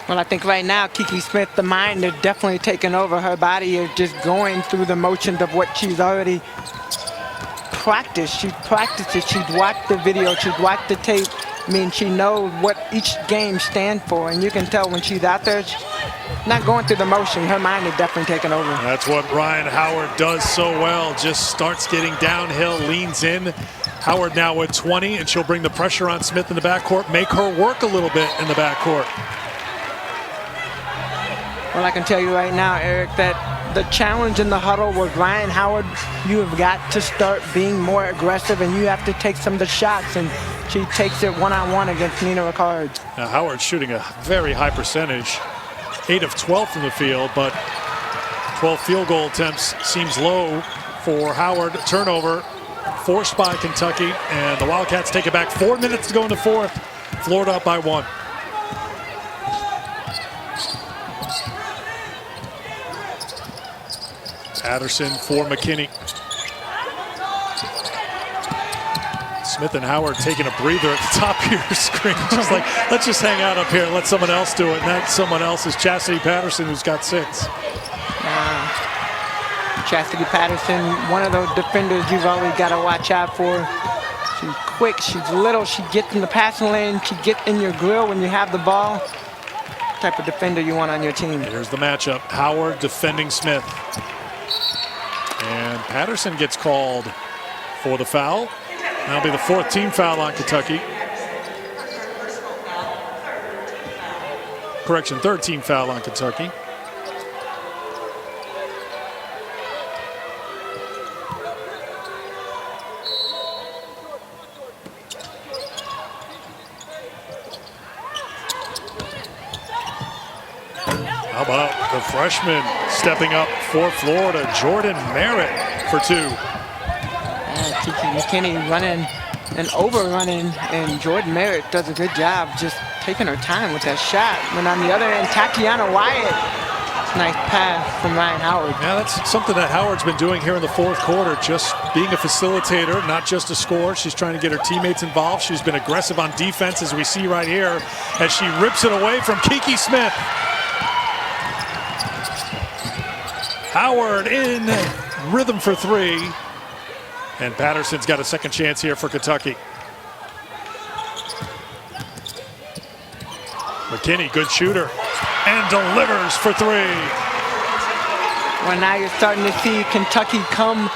Well, I think right now, Kiki Smith, the mind is definitely taking over. Her body is just going through the motions of what she's already practiced. She's practiced it. She's watched the video. She's watched the tape. I mean, she knows what each game stands for, and you can tell when she's out there, she's not going through the motion. Her mind is definitely taking over. That's what Ryan Howard does so well. Just starts getting downhill, leans in. Howard now with 20, and she'll bring the pressure on Smith in the backcourt, make her work a little bit in the backcourt. Well, I can tell you right now, Eric, that the challenge in the huddle with Ryan Howard, you have got to start being more aggressive, and you have to take some of the shots, and she takes it one-on-one against Nina Ricards. Now Howard's shooting a very high percentage, 8 of 12 from the field, but 12 field goal attempts seems low for Howard. Turnover forced by Kentucky, and the Wildcats take it back. 4 minutes to go in the 4th. Florida up by 1. Patterson for McKinney. Smith and Howard taking a breather at the top of your screen. Just like, let's just hang out up here and let someone else do it. And that someone else is Chastity Patterson, who's got 6. Chastity Patterson, one of those defenders you've always got to watch out for. She's quick, she's little, she gets in the passing lane, she gets in your grill when you have the ball. Type of defender you want on your team. Here's the matchup. Howard defending Smith. And Patterson gets called for the foul. That'll be the 4th team foul on Kentucky. third team foul on Kentucky. How about the freshman stepping up for Florida, Jordan Merritt for 2. Kiki McKinney running and overrunning, and Jordan Merritt does a good job just taking her time with that shot. And on the other end, Tatiana Wyatt, nice pass from Ryan Howard. Yeah, that's something that Howard's been doing here in the fourth quarter, just being a facilitator, not just a scorer. She's trying to get her teammates involved. She's been aggressive on defense, as we see right here, as she rips it away from Kiki Smith. Howard in rhythm for 3. And Patterson's got a second chance here for Kentucky. McKinney, good shooter, and delivers for 3. Well, now you're starting to see Kentucky come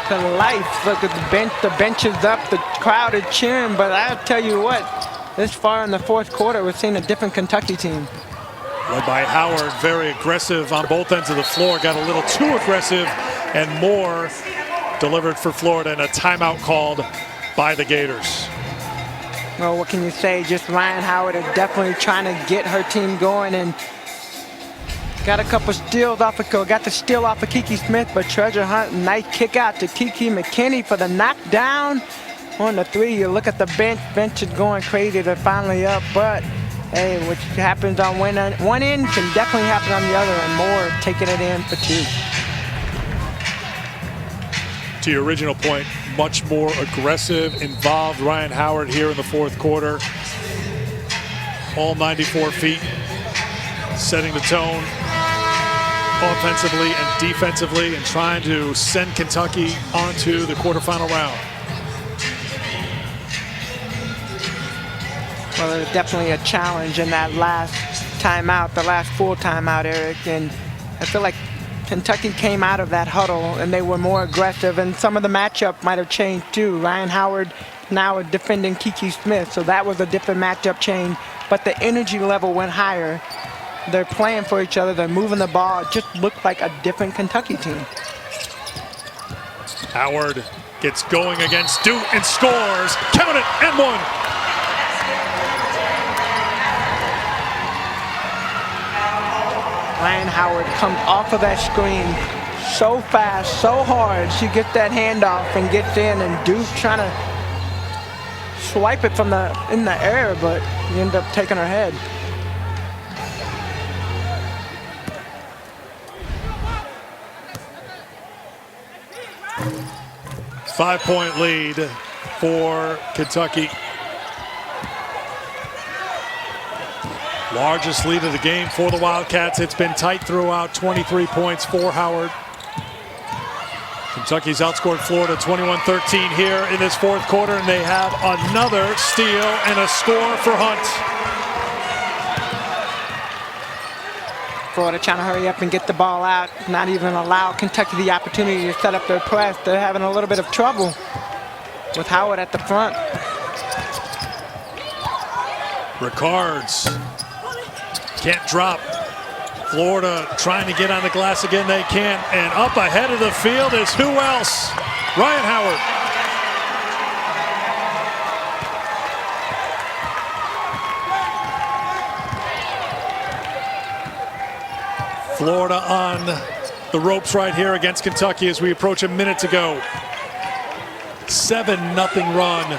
to life. Look at the bench is up, the crowd is cheering, but I'll tell you what, this far in the fourth quarter, we're seeing a different Kentucky team. Led by Howard, very aggressive on both ends of the floor, got a little too aggressive, and more delivered for Florida, and a timeout called by the Gators. Well, what can you say? Just Ryan Howard is definitely trying to get her team going, and got a couple steals off of, got the steal off of Kiki Smith, but Treasure Hunt, nice kick out to Kiki McKinney for the knockdown on the 3. You look at the bench is going crazy. They're finally up, but hey, what happens on one end can definitely happen on the other, and Moore taking it in for 2. To your original point, much more aggressive, involved Ryan Howard here in the fourth quarter. All 94 feet, setting the tone offensively and defensively, and trying to send Kentucky onto the quarterfinal round. Well, there's definitely a challenge in that last timeout, the last full timeout, Eric, and I feel like Kentucky came out of that huddle and they were more aggressive, and some of the matchup might have changed too. Ryan Howard now defending Kiki Smith, so that was a different matchup change, but the energy level went higher. They're playing for each other, they're moving the ball. It just looked like a different Kentucky team. Howard gets going against Duke and scores. Count it, and 1. Ryan Howard comes off of that screen so fast, so hard. She gets that handoff and gets in, and Duke trying to swipe it from in the air, but he ended up taking her head. Five-point lead for Kentucky. Largest lead of the game for the Wildcats. It's been tight throughout, 23 points for Howard. Kentucky's outscored Florida 21-13 here in this fourth quarter, and they have another steal and a score for Hunt. Florida trying to hurry up and get the ball out, not even allow Kentucky the opportunity to set up their press. They're having a little bit of trouble with Howard at the front. Ricards can't drop. Florida trying to get on the glass again. They can't. And up ahead of the field is who else? Ryan Howard. Florida on the ropes right here against Kentucky as we approach a minute to go. 7-0 run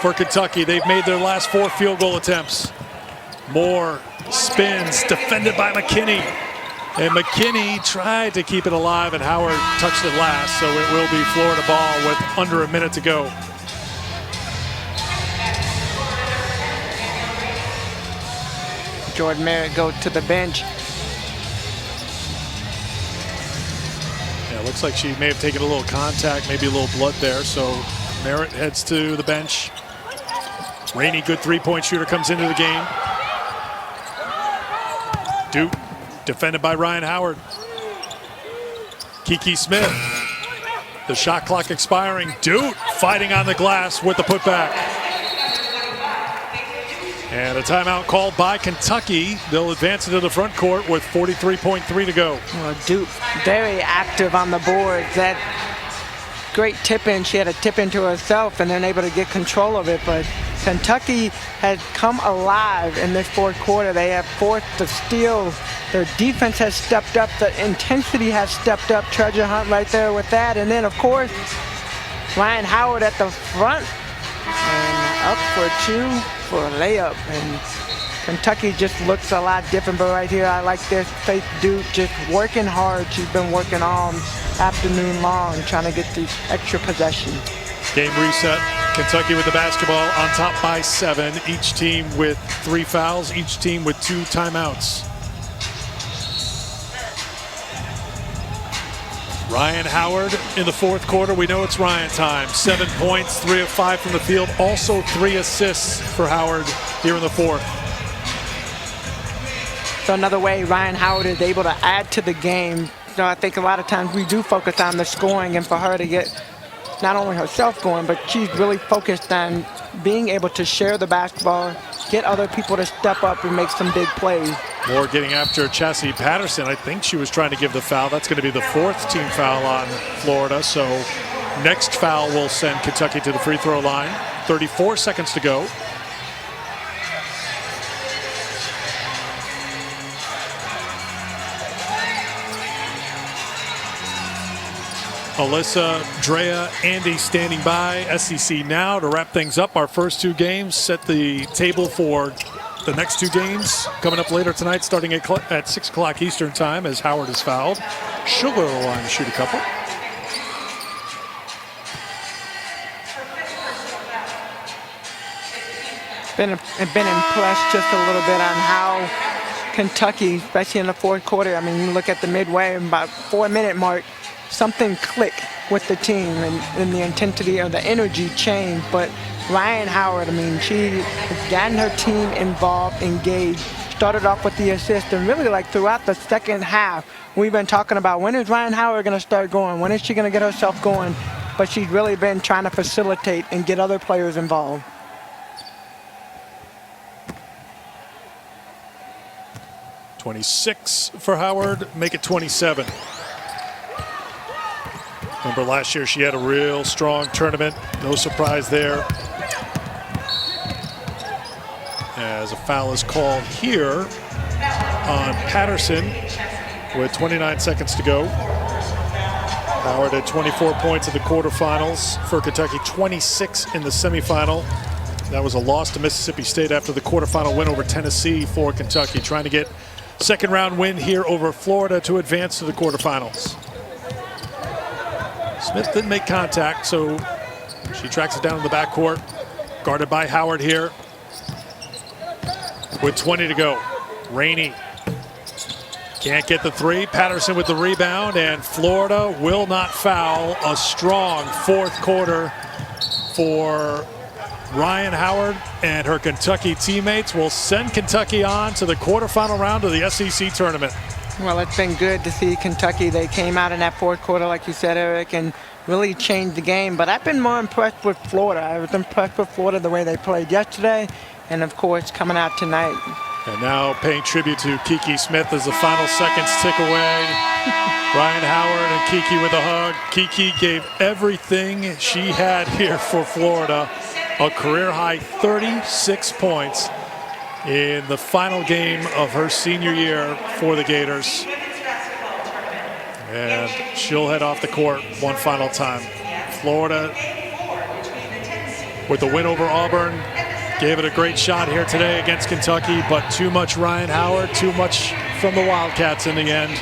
for Kentucky. They've made their last 4 field goal attempts. Moore spins, defended by McKinney. And McKinney tried to keep it alive, and Howard touched it last, so it will be Florida ball with under a minute to go. Jordan Merritt goes to the bench. Yeah, looks like she may have taken a little contact, maybe a little blood there, so Merritt heads to the bench. Rainey, good three-point shooter, comes into the game. Duke, defended by Ryan Howard. Kiki Smith, the shot clock expiring. Duke fighting on the glass with the putback. And a timeout called by Kentucky. They'll advance into the front court with 43.3 to go. Well, Duke very active on the board. That great tip-in. She had a tip-in to herself and then able to get control of it. But Kentucky had come alive in this fourth quarter. They have forced the steal. Their defense has stepped up. The intensity has stepped up. Treasure hunt right there with that. And then, of course, Ryan Howard at the front. And up for two for a layup. And Kentucky just looks a lot different. But right here, I like this. Faith Duke just working hard. She's been working all afternoon long trying to get these extra possessions. Game reset. Kentucky with the basketball on top by 7. Each team with 3 fouls. Each team with 2 timeouts. Ryan Howard in the fourth quarter. We know it's Ryan time. 7 points, 3 of 5 from the field. Also 3 assists for Howard here in the fourth. So another way Ryan Howard is able to add to the game. I think a lot of times we do focus on the scoring, and for her to get not only herself going, but she's really focused on being able to share the basketball, get other people to step up and make some big plays. Moore getting after Chassie Patterson. I think she was trying to give the foul. That's going to be the 4th team foul on Florida. So next foul will send Kentucky to the free throw line. 34 seconds to go. Alyssa, Drea, Andy standing by. SEC Now to wrap things up. Our first 2 games set the table for the next 2 games coming up later tonight, starting at 6 o'clock Eastern time as Howard is fouled. She'll go to the line to shoot a couple. Been impressed just a little bit on how Kentucky, especially in the fourth quarter, I mean, you look at the midway, about 4-minute mark, something clicked with the team and the intensity of the energy changed. But Ryan Howard, I mean, she has gotten her team involved, engaged, started off with the assist, and really like throughout the second half, we've been talking about when is Ryan Howard going to start going? When is she going to get herself going? But she's really been trying to facilitate and get other players involved. .26 for Howard, make it 27. Remember last year she had a real strong tournament. No surprise there. As a foul is called here on Patterson with 29 seconds to go. Howard had 24 points in the quarterfinals for Kentucky, 26 in the semifinal. That was a loss to Mississippi State after the quarterfinal win over Tennessee for Kentucky, trying to get second round win here over Florida to advance to the quarterfinals. Smith didn't make contact, so she tracks it down in the backcourt. Guarded by Howard here with 20 to go. Rainey can't get the 3. Patterson with the rebound, and Florida will not foul. A strong fourth quarter for Ryan Howard, and her Kentucky teammates will send Kentucky on to the quarterfinal round of the SEC tournament. Well, it's been good to see Kentucky. They came out in that fourth quarter, like you said, Eric, and really changed the game. But I've been more impressed with Florida. I was impressed with Florida the way they played yesterday, and of course coming out tonight. And now paying tribute to Kiki Smith as the final seconds tick away. Ryan Howard and Kiki with a hug. Kiki gave everything she had here for Florida. A career-high 36 points in the final game of her senior year for the Gators. And she'll head off the court one final time. Florida, with the win over Auburn, gave it a great shot here today against Kentucky, but too much Ryan Howard, too much from the Wildcats in the end.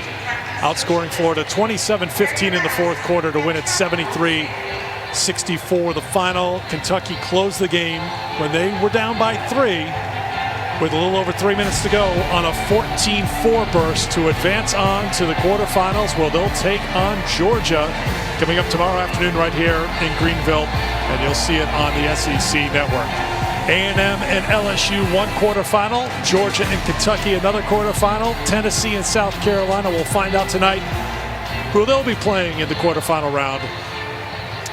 Outscoring Florida 27-15 in the fourth quarter to win at 73-64 the final. Kentucky closed the game when they were down by 3 with a little over 3 minutes to go on a 14-4 burst to advance on to the quarterfinals, where they'll take on Georgia coming up tomorrow afternoon right here in Greenville, and you'll see it on the SEC network. A&M and LSU one quarterfinal, Georgia and Kentucky another quarterfinal, Tennessee and South Carolina. We'll find out tonight who they'll be playing in the quarterfinal round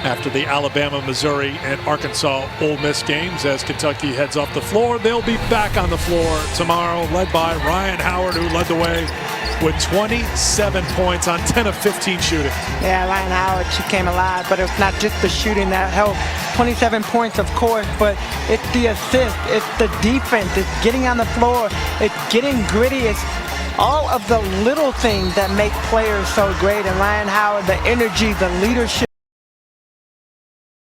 after the Alabama, Missouri, and Arkansas Ole Miss games. As Kentucky heads off the floor, they'll be back on the floor tomorrow, led by Ryan Howard, who led the way with 27 points on 10 of 15 shooting. Yeah, Ryan Howard, she came alive, but it's not just the shooting that helped. 27 points, of course, but it's the assist, it's the defense, it's getting on the floor, it's getting gritty, it's all of the little things that make players so great. And Ryan Howard, the energy, the leadership.